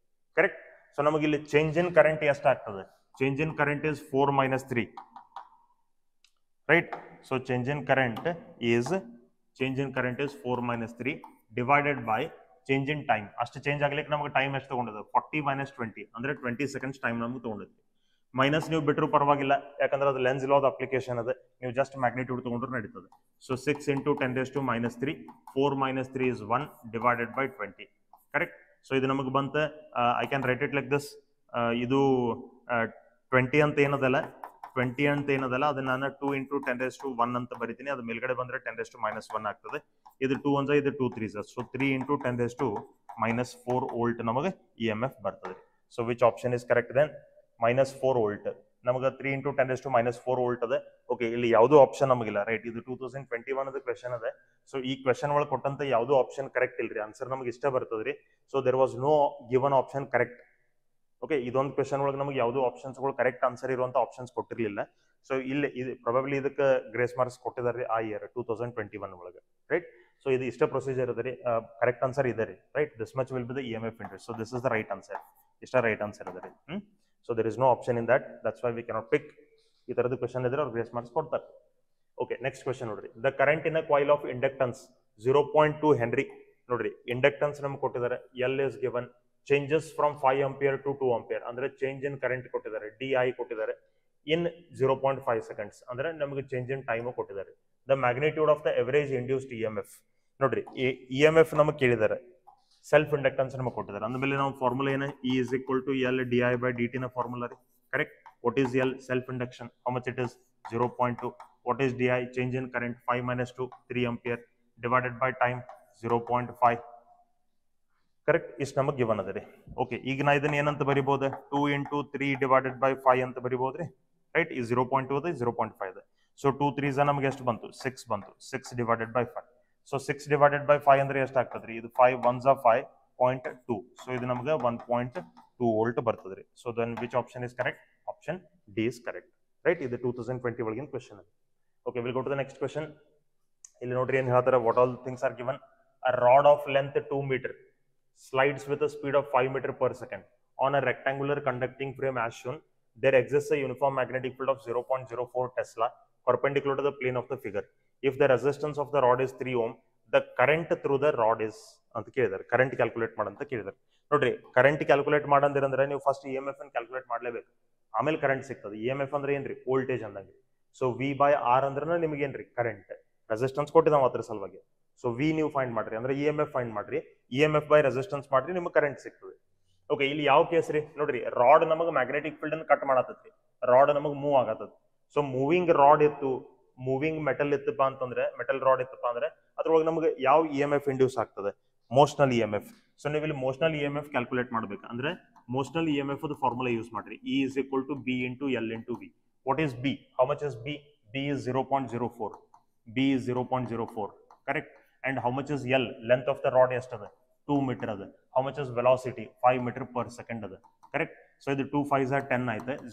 ಕರೆಕ್ಟ್. ಸೊ ನಮಗೆ ಇಲ್ಲಿ ಚೇಂಜ್ ಇನ್ ಕರೆಂಟ್ ಎಷ್ಟಾಗ್ತದೆ, change in current is 4 - 3, right. So change in current is 4 - 3 divided by change in time. ಅಷ್ಟು ಚೇಂಜ್ ಆಗ್ಲಿಕ್ಕೆ ನಮಗೆ ಟೈಮ್ ಎಷ್ಟು ತಗೊಂಡದ, 40 - 20 ಅಂದ್ರೆ 20 seconds ಟೈಮ್ ನಮ್ಗೆ ತಗೊಂಡಿದ್ವಿ. ಮೈನಸ್ ನೀವು ಬಿಟ್ಟರು ಪರವಾಗಿಲ್ಲ, ಯಾಕಂದ್ರೆ ಅದು ಲೆನ್ಸ್ ಲಾದ ಅಪ್ಲಿಕೇಶನ್ ಅದ, ನೀವು ಜಸ್ಟ್ ಮ್ಯಾಗ್ನಿಟ್ಯೂಡ್ ತಗೊಂಡ್ರು ನಡೀತದೆ. So 6 into 10 raised to minus 3, 4 - 3 is 1 divided by 20, correct. So ಇದು ನಮಗೆ ಬಂತ, I can write it like this. ಇದು 20 ಅಂತ ಏನದಲ್ಲ, ಅದನ್ನ ನಾನು 2 into 10 raised to 1 ಅಂತ ಬರಿತೀನಿ. ಅದು ಮೇಲ್ಗಡೆ ಬಂದ್ರೆ 10 raised to minus 1 ಆಗ್ತದೆ. ಇದು 2 1 ಇದು 2 3 so 3 into 10 raised to minus 4 volt ನಮಗೆ EMF ಬರ್ತದೆ. So which option is correct then, -4 volt ನಮಗೆ 3 into 10 raised to minus 4 volt ಅದ. ಓಕೆ, ಇಲ್ಲಿ ಯಾವುದೋ ಆಪ್ಷನ್ ನಮಗಿಲ್ಲ, ರೈಟ್. ಇದು 2021 ಕ್ವೆಶನ್ ಅದ. ಸೊ ಈ ಕ್ವೆಶನ್ ಒಳಗೆ ಕೊಟ್ಟಂತ ಯಾವುದೋ ಆಪ್ಷನ್ ಕರೆಕ್ಟ್ ಇಲ್ರಿ, ಆನ್ಸರ್ ನಮಗೆ ಇಷ್ಟ ಬರ್ತದ್ರಿ. So there was no given option correct. Okay, ಇದೊಂದು ಕ್ವೆಶನ್ ಒಳಗೆ ನಮಗೆ ಯಾವುದೋ ಆಪ್ಷನ್ಸ್ಗಳು ಕರೆಕ್ಟ್ ಆನ್ಸರ್ ಇರುವಂತ ಆಪ್ಷನ್ಸ್ ಕೊಟ್ಟಿರಲಿಲ್ಲ. ಸೊ ಇಲ್ಲಿ ಇದು ಪ್ರಾಬಬ್ಲಿ ಇದಕ್ಕೆ ಗ್ರೇಸ್ ಮಾರ್ಕ್ಸ್ ಕೊಟ್ಟಿದ್ದಾರೆ ಆ ಇಯರ್ 2021 ಒಳಗೆ, ರೈಟ್. ಸೊ ಇದು ಇಷ್ಟ ಪ್ರೊಸೀಜರ್ ಇದೆ ರೀ, ಕರೆಕ್ಟ್ ಆನ್ಸರ್ ಇದೆ ರೀ, right. This much will be the EMF interest. So this is the right answer, ಇಷ್ಟ ರೈಟ್ ಆನ್ಸರ್ ಇದೆ ರೀ. So there is no option in that, that's why we cannot pick. ಈ ತರದ question ಇದ್ರೆ ಅವ್ರು grace marks ಕೊಡ್ತಾರೆ. Okay, next question ನೋಡ್ರಿ. The current in a coil of inductance 0.2 Henry ನೋಡ್ರಿ ಇಂಡಕ್ಟೆನ್ಸ್ ನಮ್ಗೆ ಕೊಟ್ಟಿದ್ದಾರೆ, L is given, changes from 5 ampere to 2 ampere ಅಂದ್ರೆ ಚೇಂಜ್ ಇನ್ ಕರೆಂಟ್ ಕೊಟ್ಟಿದ್ದಾರೆ, ಡಿ ಐ ಕೊಟ್ಟಿದ್ದಾರೆ ಇನ್ 0.5 ಸೆಕೆಂಡ್ಸ್ ಅಂದ್ರೆ ನಮಗೆ ಚೇಂಜ್ ಇನ್ ಟೈಮ್ ಕೊಟ್ಟಿದ್ದಾರೆ. The magnitude of the average induced E M F, ನೋಡ್ರಿ ಇ ಎಂ ಎಫ್ ನಮಗೆ ಕೇಳಿದ್ದಾರೆ, ಸೆಲ್ಫ್ ಇಂಡಕ್ಟೆನ್ಸ್ ನಮಗೆ ಕೊಟ್ಟಿದ್ದಾರೆ, ಅಂದ್ಮೇಲೆ ನಾವು ಫಾರ್ಮುಲಾ ಏನು, E is equal to L d I by D t ನ ಫಾರ್ಮುಲಾ ರೀ, correct. What is L, self induction, how much it is 0.2. what is di, change in current 5 minus 2 3 ampere divided by time 0.5, correct. ಇಷ್ಟು ನಮಗೆ given ಅದ ರೀ. Okay, ಈಗ ನಾ ಇದನ್ನ ಏನಂತ ಬರಿಬಹುದು, 2 into 3 divided by 5 ಅಂತ ಬರಿಬಹುದ್ರಿ, ರೈಟ್. ಈ 0.2 ಅದ 0.5 ಅದ. ಸೊ 2 3s ನಮಗೆ ಎಷ್ಟು ಬಂತು, 6 ಬಂತು, 6 divided by 5. So 6 divided by 5 ಅಂದ್ರೆ ಎಷ್ಟು ಆಗ್ತದ್ರಿ, ಇದು 5 1s are 5.2. ಸೊ ಇದು ನಮಗೆ 1.2 ವೋಲ್ಟ್ ಬರ್ತದ್ರಿ. So then which option is correct, option D is correct, right. ಇದು 2020 ಒಳಗಿನ ಕ್ವೆಶ್ಚನ್ ಅದು. Okay, we'll go to the next question. ಇಲ್ಲಿ ನೋಡ್ರಿ ಏನು ಹೇಳ್ತಾರೆ, what all things are given. A rod of length 2 meter slides with a speed of 5 meter per second on a rectangular conducting frame as shown. There exists a uniform magnetic field of 0.04 Tesla perpendicular to the plane of the figure. If the resistance of the rod is 3 ohm, the current through the rod is ಅಂತ ಕೇಳಿದ್ದಾರೆ. Current calculate ಮಾಡಂತ ಕೇಳಿದ್ದಾರೆ. ನೋಡ್ರಿ current calculate ಮಾಡಂದಿರಂದ್ರೆ ನೀವು first E M F ಅನ್ನು calculate ಮಾಡಲೇಬೇಕು, ಆಮೇಲೆ current ಸಿಗ್ತದೆ. ಇ ಎಂ ಎಫ್ ಅಂದ್ರೆ ಏನ್ರಿ, ವೋಲ್ಟೇಜ್ ಅಂದಂಗೆ. ಸೊ ವಿ ಬೈ ಆರ್ ಅಂದ್ರೆ ನಿಮಗೆ ಏನ್ರಿ, ಕರೆಂಟ್. ರೆಸಿಸ್ಟೆನ್ಸ್ ಕೊಟ್ಟಿದ್ದಾವ ಅದ್ರ ಸಲುವಾಗಿ. ಸೊ ವಿ ನೀವು ಫೈಂಡ್ ಮಾಡ್ರಿ, ಅಂದ್ರೆ ಇ ಎಂ ಎಫ್ ಫೈಂಡ್ ಮಾಡ್ರಿ, E M F by resistance ಮಾಡ್ರಿ, ನಿಮಗೆ ಕರೆಂಟ್ ಸಿಗ್ತದೆ. ಓಕೆ, ಇಲ್ಲಿ ಯಾವ ಕೇಸ್ ರೀ, ನೋಡ್ರಿ ರಾಡ್ ನಮಗೆ ಮ್ಯಾಗ್ನೆಟಿಕ್ ಫೀಲ್ಡ್ ಅನ್ನು ಕಟ್ ಮಾಡತ್ತೈತಿ, ರಾಡ್ ನಮಗೆ ಮೂವ್ ಆಗತ್ತದ. ಸೊ ಮೂವಿಂಗ್ ರಾಡ್ ಇತ್ತು, ಮೂವಿಂಗ್ ಮೆಟಲ್ ಇತ್ತಪ್ಪ ಅಂತಂದ್ರೆ, ಮೆಟಲ್ ರಾಡ್ ಇತ್ತಪ್ಪ ಅಂದ್ರೆ ಅದ್ರೊಳಗೆ ನಮಗೆ ಯಾವ ಇ ಎಂ ಎಫ್ ಇಂಡ್ಯೂಸ್ ಆಗ್ತದೆ, motional E M F. So ನೀವು ಇಲ್ಲಿ motional E M F calculate ಮಾಡ್ಬೇಕು ಅಂದ್ರೆ motional E M F formula use ಮಾಡ್ರಿ, E is equal to B into L into V. What is B? How much is B? B is 0.04. B is 0.04. Correct. And how much is L? Length of the rod yesterday 2 meter. How much is velocity? 5 meter per second. Correct. So the 2 5s are 10.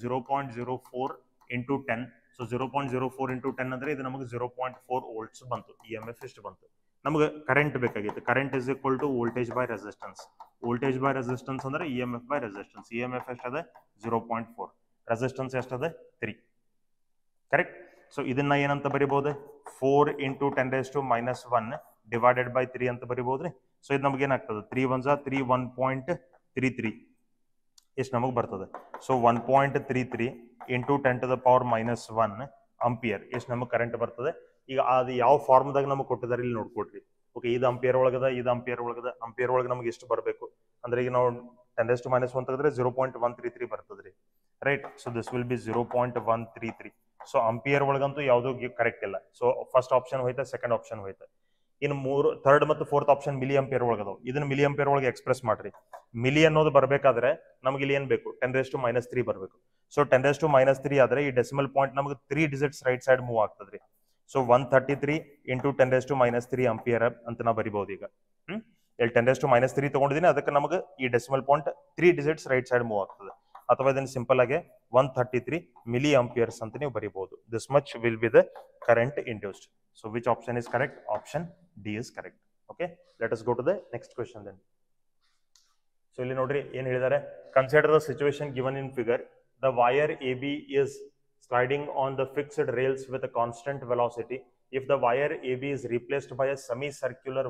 0.04 into 10. So 0.04 into 10 andre idu namagu 0.4 volts bantu. EMF ಎಷ್ಟು ಬಂತು, ನಮಗೆ current ಬೇಕಾಗಿತ್ತು. Current is equal to voltage by resistance. Voltage by resistance ಅಂದ್ರೆ EMF by resistance. EMF ಎಷ್ಟದೆ 0.4, resistance ಎಷ್ಟದೆ 3. Correct. So ಇದನ್ನ ಏನಂತ ಬರಿಬಹುದು, 4 into 10 raised to minus 1 divided by 3 ಅಂತ ಬರಿಬಹುದ್ರಿ. ಸೊ ಇದು ನಮಗೆ ಏನಾಗ್ತದೆ, 3 1s are 3, 1.33 ಎಷ್ಟು ನಮಗೆ ಬರ್ತದೆ. So 1.33 into 10 to the power minus 1 ampere ಎಷ್ಟು ನಮಗೆ ಕರೆಂಟ್ ಬರ್ತದೆ. ಈಗ ಅದು ಯಾವ ಫಾರ್ಮ್ದಾಗ ನಮಗೆ ಕೊಟ್ಟಿದ್ದಾರೆ ಇಲ್ಲಿ ನೋಡ್ಕೊಡ್ರಿ. ಓಕೆ, ಇದು ಅಂಪಿಯರ್ ಒಳಗದ, ಇದು ಅಂಪಿಯರ್ ಒಳಗದ. ಅಂಪಿಯರ್ ಒಳಗೆ ನಮಗೆ ಎಷ್ಟು ಬರಬೇಕು ಅಂದ್ರೆ ಈಗ ನಾವು 10 raised to minus 1 ತೆಗೆದ್ರೆ 0.133 ಬರ್ತದ್ರಿ, right. So this will be 0.133. So ampere ಒಳಗಂತೂ ಯಾವುದೂ ಕರೆಕ್ಟ್ ಇಲ್ಲ. ಸೊ ಫಸ್ಟ್ ಆಪ್ಷನ್ ಹೋಯ್ತಾ, ಸೆಕೆಂಡ್ ಆಪ್ಷನ್ ಹೋಯ್ತಾ. ಇನ್ನು ಥರ್ಡ್ ಮತ್ತು ಫೋರ್ತ್ ಆಪ್ಷನ್ ಮಿಲಿ ಅಂಪಿಯರ್ ಒಳಗದಾವ. ಇದನ್ನ ಮಿಲಿ ಅಂಪಿಯರ್ ಒಳಗೆ ಎಕ್ಸ್ಪ್ರೆಸ್ ಮಾಡ್ರಿ. ಮಿಲಿ ಅನ್ನೋದು ಬರಬೇಕಾದ್ರೆ ನಮಗೆ ಇಲ್ಲಿ ಏನ್ ಬೇಕು, 10 raised to minus 3 ಬರಬೇಕು. ಸೊ 10 raised to minus 3 ಆದ್ರೆ ಈ ಡೆಸಿಮಲ್ ಪಾಯಿಂಟ್ ನಮಗೆ 3 digits ರೈಟ್ ಸೈಡ್ ಮೂವ್ ಆಗ್ತದ್ರಿ. So 133 into 10 raised to minus 3 ampere ಅಂತ ನಾವು ಬರಿಬಹುದು. ಈಗ ಇಲ್ಲಿ 10 raised to minus 3 ತಗೊಂಡಿದ್ದೀನಿ, ಅದಕ್ಕೆ ನಮಗೆ ಈ decimal point 3 digits right side move ಆಗ್ತದೆ. ಅಥವಾ ಇದನ್ನು ಸಿಂಪಲ್ ಆಗಿ 133 ಮಿಲಿ ಆಂಪಿಯರ್ಸ್ ಅಂತ ನೀವು ಬರಿಬಹುದು. This much will be the current induced. So which option is correct, option D is correct. Okay, let us go to the next question then. So ಇಲ್ಲಿ ನೋಡ್ರಿ ಏನ್ ಹೇಳಿದ್ದಾರೆ, consider the situation given in figure. The wire AB is sliding on the fixed rails with a constant velocity. If the wire AB is replaced by a semicircular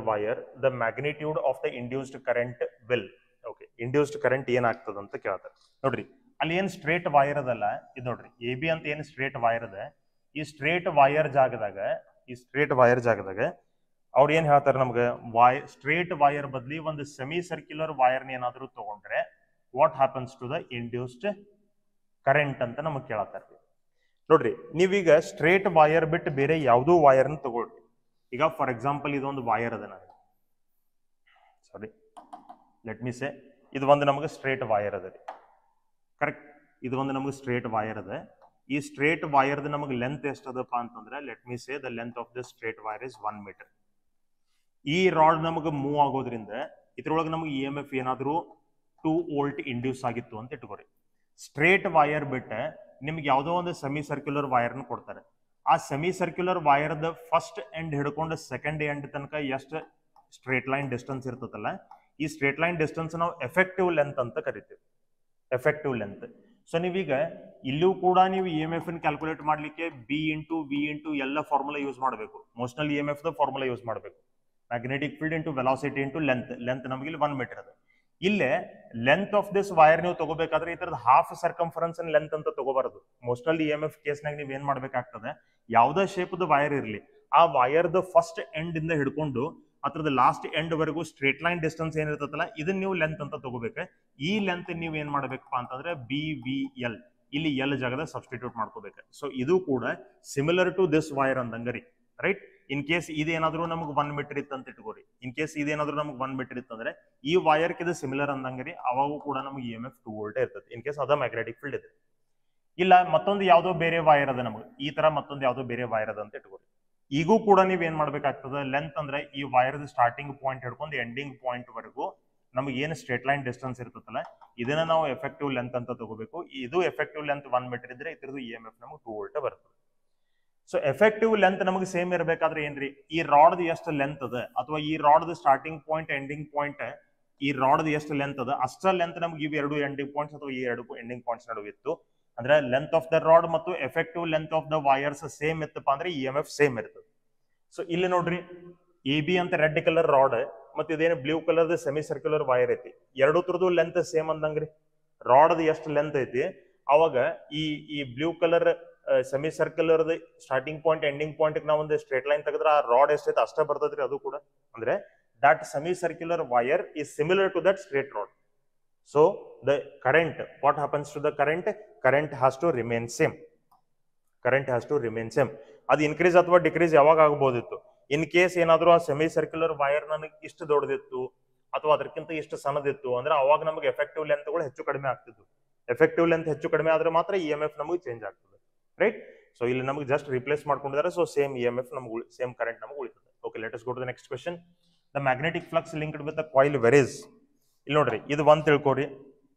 wire, the magnitude of the induced current will. Okay, induced current ಏನಾಗ್ತದೆ ಅಂತ ಕೇಳ್ತಾರೆ. ನೋಡ್ರಿ ಅಲ್ಲಿ ಏನ್ straight wire ಅದಲ್ಲ, ಇದು ನೋಡ್ರಿ AB ಅಂತ ಏನ್ ಸ್ಟ್ರೇಟ್ ವೈರ್ ಅದ, ಈ ಸ್ಟ್ರೇಟ್ ವೈರ್ ಜಾಗದಾಗ ಅವ್ರು ಏನ್ ಹೇಳ್ತಾರೆ ನಮ್ಗೆ, ಸ್ಟ್ರೇಟ್ ವೈರ್ ಬದ್ಲಿ ಒಂದು ಸೆಮಿ ಸರ್ಕ್ಯುಲರ್ ವೈರ್ ಏನಾದ್ರು ತಗೊಂಡ್ರೆ what happens to the induced current ಅಂತ ನಮಗ್ ಕೇಳತ್ತಾರೆ. ನೋಡ್ರಿ ನೀವೀಗ ಸ್ಟ್ರೇಟ್ ವೈರ್ ಬಿಟ್ಟು ಬೇರೆ ಯಾವುದೋ ವೈರ್ನ ತಗೊಳ್ರಿ. ಈಗ ಫಾರ್ ಎಕ್ಸಾಂಪಲ್ ಇದೊಂದು ವೈರ್ ಅದ, ನನಗೆ ಸಾರಿ ಲೆಟ್ ಮಿ ಸೇ ಇದು ಒಂದು ನಮಗೆ ಸ್ಟ್ರೇಟ್ ವೈರ್ ಅದ ರೀ, ಕರೆಕ್ಟ್. ಇದು ಒಂದು ನಮಗೆ ಸ್ಟ್ರೇಟ್ ವೈರ್ ಅದ. ಈ ಸ್ಟ್ರೇಟ್ ವೈರ್ದ ನಮಗೆ ಲೆಂತ್ ಎಷ್ಟದಪ್ಪ ಅಂತಂದ್ರೆ, let me say the length of the straight wire is 1 meter. ಈ ರಾಡ್ ನಮಗೆ ಮೂವ್ ಆಗೋದ್ರಿಂದ ಇದ್ರೊಳಗೆ ನಮಗೆ EMF ಏನಾದ್ರು 2 volt ಇಂಡ್ಯೂಸ್ ಆಗಿತ್ತು ಅಂತ ಇಟ್ಕೋರಿ. ಸ್ಟ್ರೇಟ್ ವೈರ್ ಬಿಟ್ಟು ನಿಮ್ಗೆ ಯಾವುದೋ ಒಂದು ಸೆಮಿ ಸರ್ಕ್ಯುಲರ್ ವೈರ್ನ ಕೊಡ್ತಾರೆ. ಆ ಸೆಮಿ ಸರ್ಕ್ಯುಲರ್ ವೈರ್ದ ಫಸ್ಟ್ ಎಂಡ್ ಹಿಡ್ಕೊಂಡು ಸೆಕೆಂಡ್ ಎಂಡ್ ತನಕ ಎಷ್ಟು ಸ್ಟ್ರೇಟ್ ಲೈನ್ ಡಿಸ್ಟೆನ್ಸ್ ಇರ್ತದಲ್ಲ, ಈ ಸ್ಟ್ರೇಟ್ ಲೈನ್ ಡಿಸ್ಟೆನ್ಸ್ ನಾವು ಎಫೆಕ್ಟಿವ್ ಲೆಂತ್ ಅಂತ ಕರಿತೀವಿ. Effective length. ಸೊ ನೀವೀಗ ಇಲ್ಲೂ ಕೂಡ ನೀವು ಇ ಎಮ್ ಎಫ್ ಕ್ಯಾಲ್ಕುಲೇಟ್ ಮಾಡ್ಲಿಕ್ಕೆ ಬಿ ಇಂಟು ವಿ ಇಂಟು ಎಲ್ಲ ಫಾರ್ಮುಲಾ ಯೂಸ್ ಮಾಡಬೇಕು. Motional E M F the formula use ಮಾಡಬೇಕು. Magnetic field into velocity into length ನಮಗೆ ಇಲ್ಲಿ 1 ಮೀಟರ್ ಅದು. ಇಲ್ಲೇ ಲೆಂತ್ ಆಫ್ ದಿಸ್ ವೈರ್ ನೀವು ತಗೋಬೇಕಾದ್ರೆ ಈ ತರದ ಹಾಫ್ ಸರ್ಕಂಫರೆನ್ಸ್ ಲೆಂತ್ ಅಂತ ತಗೋಬಾರದು. ಮೋಸ್ಟ್ನಲ್ ಇ ಎಮ್ ಎಫ್ ಕೇಸ್ನಾಗ ನೀವು ಏನ್ ಮಾಡ್ಬೇಕಾಗ್ತದೆ, ಯಾವ್ದೇ ಶೇಪ್ದ ವೈರ್ ಇರಲಿ ಆ ವೈರ್ದ ಫಸ್ಟ್ ಎಂಡ್ ಇಂದ ಹಿಡ್ಕೊಂಡು ಅದ್ರದ್ದು ಲಾಸ್ಟ್ ಎಂಡ್ ವರೆಗೂ ಸ್ಟ್ರೇಟ್ ಲೈನ್ ಡಿಸ್ಟೆನ್ಸ್ ಏನಿರ್ತದಲ್ಲ ಇದನ್ನ ನೀವು ಲೆಂತ್ ಅಂತ ತಗೋಬೇಕು. ಈ ಲೆಂತ್ ನೀವು ಏನ್ ಮಾಡ್ಬೇಕಪ್ಪ ಅಂತಂದ್ರೆ ಬಿ ವಿ ಎಲ್, ಇಲ್ಲಿ ಎಲ್ ಜಾಗದ ಸಬ್ಸ್ಟಿಟ್ಯೂಟ್ ಮಾಡ್ಕೋಬೇಕು. ಸೊ ಇದು ಕೂಡ ಸಿಮಿಲರ್ ಟು ದಿಸ್ ವೈರ್ ಅಂದಂಗರಿ, ರೈಟ್. ಇನ್ ಕೇಸ್ ಇದೇನಾದ್ರೂ ನಮ್ಗೆ 1 ಮೀಟರ್ ಇತ್ತು ಅಂತ ಇಟ್ಕೋರಿ. ಇನ್ ಕೇಸ್ ಇದೇನಾದ್ರೂ ನಮ್ಗೆ 1 ಮೀಟರ್ ಇತ್ತು ಅಂದ್ರೆ ಈ ವೈರ್ ಇದು ಸಿಮಿಲರ್ ಅಂದಂಗರಿ, ಅವಾಗೂ ಕೂಡ ನಮ್ಗೆ ಇ ಎಮ್ ಎಫ್ 2 ವೋಲ್ಟ್ ಇರ್ತದೆ. ಇನ್ ಕೇಸ್ ಅದ ಮ್ಯಾಗ್ನೆಟಿಕ್ ಫೀಲ್ಡ್ ಇದೆ. ಇಲ್ಲ ಮತ್ತೊಂದು ಯಾವ್ದೋ ಬೇರೆ ವೈರ್ ಅದ, ನಮ್ಗೆ ಈ ತರ ಮತ್ತೊಂದು ಯಾವ್ದೋ ಬೇರೆ ವೈರ್ ಅದ ಅಂತ ಇಟ್ಕೋರಿ. ಈಗೂ ಕೂಡ ನೀವ್ ಏನ್ ಮಾಡ್ಬೇಕಾಗ್ತದೆ, ಲೆಂತ್ ಅಂದ್ರೆ ಈ ವೈರ್ ಸ್ಟಾರ್ಟಿಂಗ್ ಪಾಯಿಂಟ್ ಹಿಡ್ಕೊಂಡು ಎಂಡಿಂಗ್ ಪಾಯಿಂಟ್ ವರೆಗೂ ನಮ್ಗೆ ಏನು ಸ್ಟ್ರೇಟ್ ಲೈನ್ ಡಿಸ್ಟೆನ್ಸ್ ಇರ್ತದಲ್ಲ ಇದನ್ನ ನಾವು ಎಫೆಕ್ಟಿವ್ ಲೆಂತ್ ಅಂತ ತಗೋಬೇಕು. ಇದು ಎಫೆಕ್ಟಿವ್ ಲೆಂತ್ 1 ಮೀಟರ್ ಇದ್ರೆ ಇದ್ರದ್ದು ಇ ಎಮ್ ಎಫ್ ನಮ್ಗೆ 2 ವೋಲ್ಟ್ ಬರ್ತದೆ. ಸೊ ಎಫೆಕ್ಟಿವ್ ಲೆಂತ್ ನಮಗೆ ಸೇಮ್ ಇರಬೇಕಾದ್ರೆ ಏನ್ರಿ, ಈ ರಾಡ್ ಎಷ್ಟು ಲೆಂತ್ ಅದ ಅಥವಾ ಈ rod starting point ending point ಈ ರಾಡ್ ಎಷ್ಟು ಲೆಂತ್ ಅದ ಅಷ್ಟ ಲೆಂತ್ ನಮ್ಗೆ ಇವು 2 ಎಂಡಿಂಗ್ ಪಾಯಿಂಟ್ಸ್ ಅಥವಾ ಈ 2 ಎಂಡಿಂಗ್ ಪಾಯಿಂಟ್ಸ್ ನಡುವೆ ಇತ್ತು ಅಂದ್ರೆ ಲೆಂತ್ ಆಫ್ ದ ರಾಡ್ ಮತ್ತು effective length of the wires same ಇತ್ತಪ್ಪ ಅಂದ್ರೆ ಇ ಎಮ್ ಎಫ್ ಸೇಮ್ ಇರ್ತದೆ. ಸೊ ಇಲ್ಲಿ ನೋಡ್ರಿ, ಎ ಬಿ ಅಂತ ರೆಡ್ ಕಲರ್ ರಾಡ್ ಮತ್ತೆ ಇದೇನು blue colour semi circular wire ಐತಿ, ಎರಡು ತರದ್ದು ಲೆಂತ್ ಸೇಮ್ ಅಂದಂಗ್ರಿ. ರಾಡ್ ಎಷ್ಟು ಲೆಂತ್ ಐತಿ ಅವಾಗ ಈ blue colour semi circular starting point ending point ನಾವು ಒಂದು ಸ್ಟ್ರೇಟ್ ಲೈನ್ ತೆಗೆದ್ರೆ ಆ ರಾಡ್ ಎಷ್ಟೈತೆ ಅಷ್ಟೇ ಬರ್ತದ್ರಿ. ಅದು ಕೂಡ ಅಂದ್ರೆ that semi circular wire is similar to that straight rod. So the current, what happens to the current? Current has to remain same. Current has to remain same. ಅದು increase ಅಥವಾ ಡಿಕ್ರೀಸ್ ಯಾವಾಗ ಆಗಬಹುದಿತ್ತು, in case ಏನಾದರೂ ಆ semi circular wire ನನಗೆ ಇಷ್ಟು ದೊಡ್ಡದಿತ್ತು ಅಥವಾ ಅದಕ್ಕಿಂತ ಇಷ್ಟು ಸಣ್ಣದಿತ್ತು ಅಂದ್ರೆ ಅವಾಗ ನಮಗೆ ಎಫೆಕ್ಟಿವ್ ಲೆಂತ್ಗಳು ಹೆಚ್ಚು ಕಡಿಮೆ ಆಗ್ತಿದ್ವು. ಎಫೆಕ್ಟಿವ್ ಲೆಂತ್ ಹೆಚ್ಚು ಕಡಿಮೆ ಆದ್ರೆ ಮಾತ್ರ ಇ ಎಮ್ ಎಫ್ ನಮಗೆ ಚೇಂಜ್ ಆಗ್ತದೆ, ರೈಟ್. ಸೊ ಇಲ್ಲಿ ನಮಗೆ ಜಸ್ಟ್ ರಿಪ್ಲೇಸ್ ಮಾಡ್ಕೊಂಡಿದ್ದಾರೆ. So same E M F ನಮಗೆ ಸೇಮ್ ಕರೆಂಟ್ ನಮಗೆ ಉಳಿತದೆ. Okay, let us go to the next question. The magnetic flux linked with the coil varies. ಇಲ್ಲಿ ನೋಡ್ರಿ, ಇದು ಒಂದ್ ತಿಳ್ಕೊರಿ,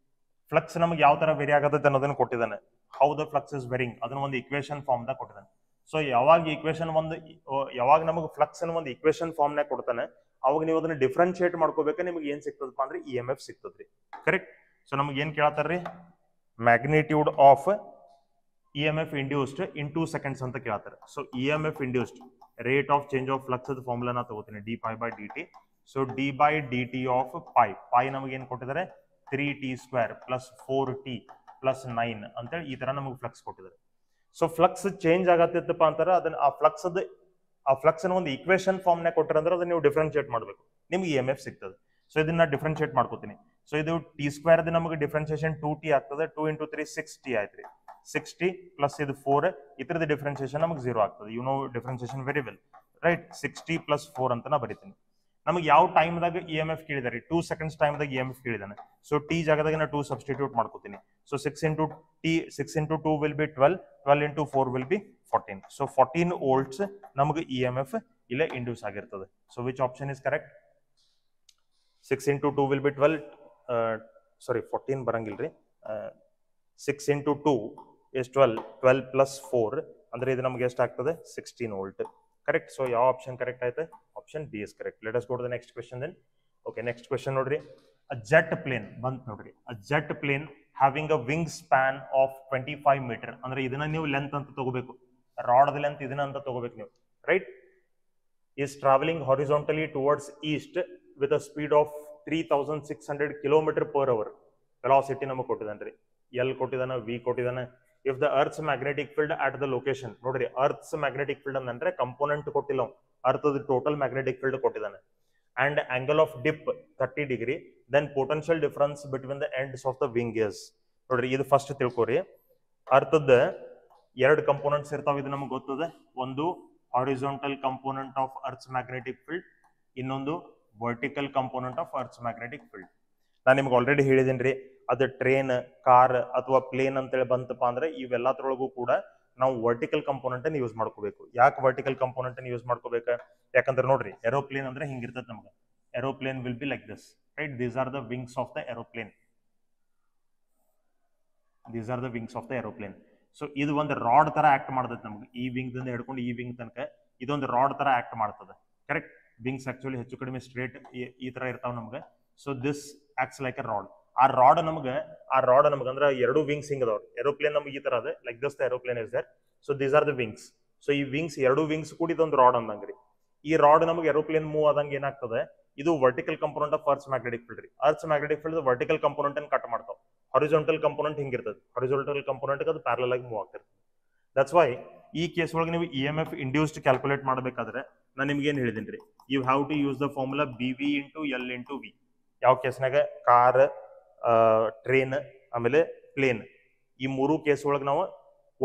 ಫ್ಲಕ್ಸ್ ನಮಗೆ ಯಾವ ತರ ವೇರಿ ಆಗತ್ತೆ ಅನ್ನೋದನ್ನ ಕೊಟ್ಟಿದ್ದಾನೆ. How the flux is wearing ಅದನ್ನ ಒಂದು ಇಕ್ವೇಶನ್ ಫಾರ್ಮ್ ದಾಗ ಕೊಟ್ಟಿದ್ದಾನೆ. ಸೊ ಯಾವಾಗ ನಮಗೆ ಫ್ಲಕ್ಸ್ ಅನ್ನು ಒಂದು ಇಕ್ವೇಶನ್ ಫಾರ್ಮ್ ನಾಗ ಕೊಡ್ತಾನೆ ಅವಾಗ ನೀವು ಅದನ್ನ ಡಿಫ್ರೆನ್ಶಿಯೇಟ್ ಮಾಡ್ಕೋಬೇಕು. ನಿಮ್ಗೆ ಏನ್ ಸಿಗ್ತದಪ್ಪ ಅಂದ್ರೆ ಇ ಎಮ್ ಎಫ್ ಸಿಗ್ತದ್ರಿ, ಕರೆಕ್ಟ್. ಸೊ ನಮ್ಗೆ ಏನ್ ಕೇಳ್ತಾರ್ರಿ, magnitude of E M F induced in 2 seconds ಅಂತ ಕೇಳ್ತಾರೆ. So E M F induced rate of change of flux formula ನಾ ತಗೋತೀನಿ, D phi by D T. So D by D T of phi ನಮಗೆ ಏನ್ ಕೊಟ್ಟಿದ್ದಾರೆ, 3t² plus 4t plus 9 ಅಂತೇಳಿ ಈ ತರ ನಮಗೆ ಫ್ಲಕ್ಸ್ ಕೊಟ್ಟಿದ್ದಾರೆ. ಸೊ ಫ್ಲಕ್ಸ್ ಚೇಂಜ್ ಆಗತ್ತಿತ್ತಪ್ಪ ಅಂತಾರೆ ಅದನ್ನ ಆ ಫ್ಲಕ್ಸ್ ಒಂದು ಇಕ್ವೇಶನ್ ಫಾರ್ಮ್ ನಾಗ ಕೊಟ್ಟಿರಂದ್ರೆ ಅದನ್ನ ನೀವು ಡಿಫ್ರೆನ್ಶಿಯೇಟ್ ಮಾಡಬೇಕು, ನಿಮ್ಗೆ ಇ ಎಮ್ ಎಫ್ ಸಿಗ್ತದೆ. ಸೊ ಇದನ್ನ ಡಿಫ್ರೆನ್ಶಿಯೇಟ್ ಮಾಡ್ಕೋತೀನಿ. ಸೊ ಇದು t² ನಮಗೆ ಡಿಫ್ರೆನ್ಶಿಯೇಷನ್ 2t ಆಗ್ತದೆ. 2 × 3 6t ಆಯ್ತ್ರಿ. 6t ಪ್ಲಸ್ ಇದು 4 ಇತರದ ಡಿಫ್ರೆನ್ಶಿಯೇಷನ್ ನಮಗೆ 0 ಆಗ್ತದೆ. You know differentiation very well, right. 6t plus 4 ಅಂತ ನಾ ಬರಿತೀನಿ. ನಮಗೆ ಯಾವ ಟೈಮ್ದಾಗ ಇ ಎಮ್ ಎಫ್ ಕೇಳಿದಾರೆ, 2 seconds ಟೈಮ್ದಾಗ ಇ ಎಮ್ ಎಫ್ ಕೇಳಿದಾನೆ. ಸೊ ಟಿ ಜಾಗದಾಗ ನಾ 2 ಸಬ್ಸ್ಟಿಟ್ಯೂಟ್ ಮಾಡ್ಕೋತೀನಿ. So 6 × 2 will be 12, 12 × 4 will be 14. So 14 volts ನಮಗೆ ಇ ಎಮ್ ಎಫ್ ಇಲ್ಲೇ ಇಂಡ್ಯೂಸ್ ಆಗಿರ್ತದೆ. So which option is correct? 6 × 2 will be 12, ಸಾರಿ 14 ಬರಂಗಿಲ್ರಿ. 6 × 2 is 12, 12 ಪ್ಲಸ್ 4 ಅಂದ್ರೆ ಇದು ನಮ್ಗೆ ಎಷ್ಟು ಆಗ್ತದೆ, 16 volt, ಕರೆಕ್ಟ್. ಸೊ ಯಾವ ಆಪ್ಷನ್ ಕರೆಕ್ಟ್ ಆಯ್ತು? Option B is correct. Let us go to the next question then. Okay, next question ನೋಡ್ರಿ, ಅ ಜೆಟ್ ಪ್ಲೇನ್ ಬಂತ್ ನೋಡ್ರಿ. A jet plane having a wing span of 25 metre ಅಂದ್ರೆ ಇದನ್ನ ನೀವು length ಅಂತ ತಗೋಬೇಕು, ರಾಡ್ ಲೆಂತ್ ಇದನ್ನ ಅಂತ ತಗೋಬೇಕು ನೀವು, right. Is travelling horizontally towards east with a speed of 3600 km/h. Velocity ನಮಗೆ ಕೊಟ್ಟಿದ್ದಾನ್ರಿ, ಎಲ್ ಕೊಟ್ಟಿದ್ದಾನೆ, ವಿ ಕೊಟ್ಟಿದ್ದಾನೆ. If the earth's magnetic field at the location, ನೋಡ್ರಿ ಅರ್ತ್ಸ್ ಮ್ಯಾಗ್ನೆಟಿಕ್ ಫೀಲ್ಡ್ ಅಂದ್ರೆ ಕಂಪೋನೆಂಟ್ ಕೊಟ್ಟಿಲ್ಲ, ಅರ್ತ್ ಟೋಟಲ್ ಮ್ಯಾಗ್ನೆಟಿಕ್ ಫೀಲ್ಡ್ ಕೊಟ್ಟಿದ್ದಾನೆ. And angle of dip 30 degree, then potential difference between the ends of the wing is. ನೋಡ್ರಿ ಇದು first ತಿಳ್ಕೊರಿ, ಅರ್ಥದ 2 components ಇರ್ತಾವ, ಇದು ನಮ್ಗೆ ಗೊತ್ತದೆ. ಒಂದು horizontal component of earth's magnetic field, ಇನ್ನೊಂದು vertical component of earth's magnetic field. ನಾನು ನಿಮ್ಗೆ ಆಲ್ರೆಡಿ ಹೇಳಿದೀನಿ, ಅದು ಟ್ರೈನ್, ಕಾರ್ ಅಥವಾ ಪ್ಲೇನ್ ಅಂತೇಳಿ ಬಂತಪ್ಪ ಅಂದ್ರೆ ಇವೆಲ್ಲತ್ರೊಳಗೂ ಕೂಡ ನಾವು ವರ್ಟಿಕಲ್ ಕಂಪೋನೆಂಟ್ ಅನ್ನು ಯೂಸ್ ಮಾಡ್ಕೋಬೇಕು. ಯಾಕೆ ವರ್ಟಿಕಲ್ ಕಂಪೋನೆಂಟ್ ಅನ್ನು ಯೂಸ್ ಮಾಡ್ಕೋಬೇಕು? ಯಾಕಂದ್ರೆ ನೋಡ್ರಿ, ಏರೋಪ್ಲೇನ್ ಅಂದ್ರೆ ಹಿಂಗಿರ್ತದೆ ನಮ್ಗೆ. Aeroplane will be like this, right. These are the wings of the aeroplane. These are the wings of the aeroplane. So ಇದು ಒಂದು ರಾಡ್ ತರ ಆಕ್ಟ್ ಮಾಡ್ತದೆ ನಮ್ಗೆ, ಈ ವಿಂಗ್ ದಿಂದ ಹಿಡ್ಕೊಂಡು ಈ ವಿಂಗ್ ತನಕ ಇದೊಂದು ರಾಡ್ ತರ ಆಕ್ಟ್ ಮಾಡ್ತದೆ, ಕರೆಕ್ಟ್. ವಿಂಗ್ಸ್ ಆಕ್ಚುಲಿ ಹೆಚ್ಚು ಕಡಿಮೆ ಸ್ಟ್ರೇಟ್ ಈ ತರ ಇರ್ತಾವ ನಮ್ಗೆ. So this acts like a rod. Rod ನಮಗೆ ಅಂದ್ರೆ ಎರಡು ವಿಂಗ್ಸ್ ಹಿಂಗ್ ಅದಾವ್ರಿ. ಏರೋಪ್ಲೇನ್ ನಮ್ಗೆ ಈ ತರ ಅದ, like this the aeroplane is there. So these are the wings. So ಈ ವಿಂಗ್ಸ್ ಎರಡು ವಿಂಗ್ಸ್ ಕೂಡಿದೊಂದು ರಾಡ್ ಅಂದಂಗ್ರಿ. ಈ ರಾಡ್ ನಮಗೆ ಏರೋಪ್ಲೇನ್ ಮೂವ್ ಆದಂಗೆ ಏನಾಗ್ತದೆ, ಇದು vertical component of earth's magnetic field ರೀ. Earth's magnetic field vertical component ಅನ್ನು ಕಟ್ ಮಾಡ್ತಾವ. ಹಾರಿಜಾಂಟಲ್ ಕಂಪೋನೆಂಟ್ ಹಿಂಗಿರ್ತದೆ, ಹಾರಿಜಾಂಟಲ್ ಕಂಪೋನೆಂಟ್ ಅದು ಪ್ಯಾರಲಲ್ ಆಗಿ ಮೂವ್ ಆಗ್ತಿರ್ತದೆ. ದಟ್ಸ್ ವೈ ಈ ಕೇಸ್ ಒಳಗೆ ನೀವು EMF ಇಂಡ್ಯೂಸ್ಡ್ ಕ್ಯಾಲ್ಕುಲೇಟ್ ಮಾಡಬೇಕಾದ್ರೆ ನಾನು ನಿಮ್ಗೆ ಏನ್ ಹೇಳಿದ್ದೀನಿ ರೀ, you have to use the formula BV into L into V. ಯಾವ ಕೇಸ್ನಾಗ ಕಾರ್, ಟ್ರೈನ್, ಆಮೇಲೆ ಪ್ಲೇನ್, ಈ ಮೂರು ಕೇಸ್ ಒಳಗೆ ನಾವು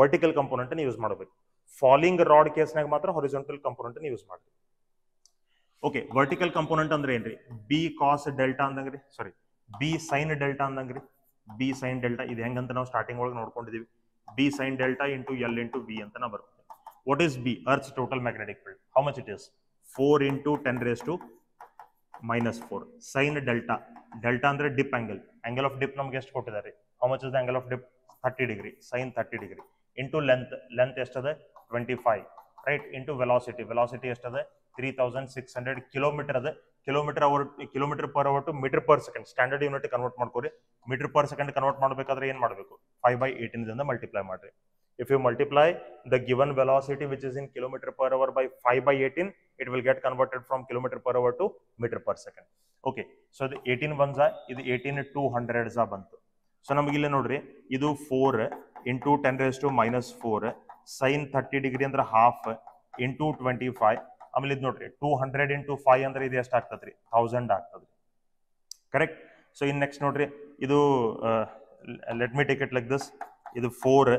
ವರ್ಟಿಕಲ್ ಕಂಪೋನೆಂಟ್ ಯೂಸ್ ಮಾಡಬೇಕು. ಫಾಲಿಂಗ್ ರಾಡ್ ಕೇಸ್ನಾಗ ಮಾತ್ರ ಹಾರಿಜಾಂಟಲ್ ಕಂಪೋನೆಂಟ್ ಯೂಸ್ ಮಾಡ್ತೀವಿ. ಓಕೆ, ವರ್ಟಿಕಲ್ ಕಂಪೋನೆಂಟ್ ಅಂದ್ರೆ ಏನ್ರಿ, B cos ಡೆಲ್ಟಾ ಅಂದಂಗ್ರಿ, ಸಾರಿ B sin ಡೆಲ್ಟಾ ಅಂದಂಗ್ರಿ. B sin ಡೆಲ್ಟಾ ಇದು ಹೆಂಗಂತ ನಾವು ಸ್ಟಾರ್ಟಿಂಗ್ ಒಳಗೆ ನೋಡ್ಕೊಂಡಿದೀವಿ. B sin delta into L into V ಅಂತ ನಾವು ಬರುತ್ತೆ. What is B? Earth's total magnetic field. How much it is? 4 into 10⁻⁻⁴ sin delta. Delta ಅಂದ್ರೆ dip angle. Angle of dip ನಮ್ಗೆ ಎಷ್ಟು ಕೊಟ್ಟಿದ್ದಾರೆ? How much is the angle of dip? 30 degree. sin 30 degree into length ಎಷ್ಟದ? 25, ರೈಟ್? Into velocity ಎಷ್ಟದ? 3600 kilometre ಅದ. Kilometre per hour to metre per second standard unit convert ಮಾಡ್ಕೋರಿ. Metre per second convert ಮಾಡಬೇಕಾದ್ರೆ ಏನ್ ಮಾಡಬೇಕು? 5/18 ಮಲ್ಟಿಪ್ಲೈ ಮಾಡ್ರಿ. If you multiply the given velocity which is in kilometer per hour by 5/18, it will get converted from kilometer per hour to meter per second. Okay, so the 18 ones are, ಇದು 18 200s ಬಂತು. So ನಮಗೆ ಇಲ್ಲಿ ನೋಡ್ರಿ, ಇದು 4 into 10⁻⁻⁴ sin 30 degree ಅಂದ್ರೆ half into 25. ಆಮೇಲೆ ಇದು ನೋಡ್ರಿ 200 ಇಂಟು 5 ಅಂದ್ರೆ ಇದು ಎಷ್ಟು ಆಗ್ತದ್ರಿ? 1000 ಆಗ್ತದ್ರಿ. ಕರೆಕ್ಟ್. ಸೊ ಇನ್ ನೆಕ್ಸ್ಟ್ ನೋಡ್ರಿ, ಇದು let me take it like this. ಇದು 4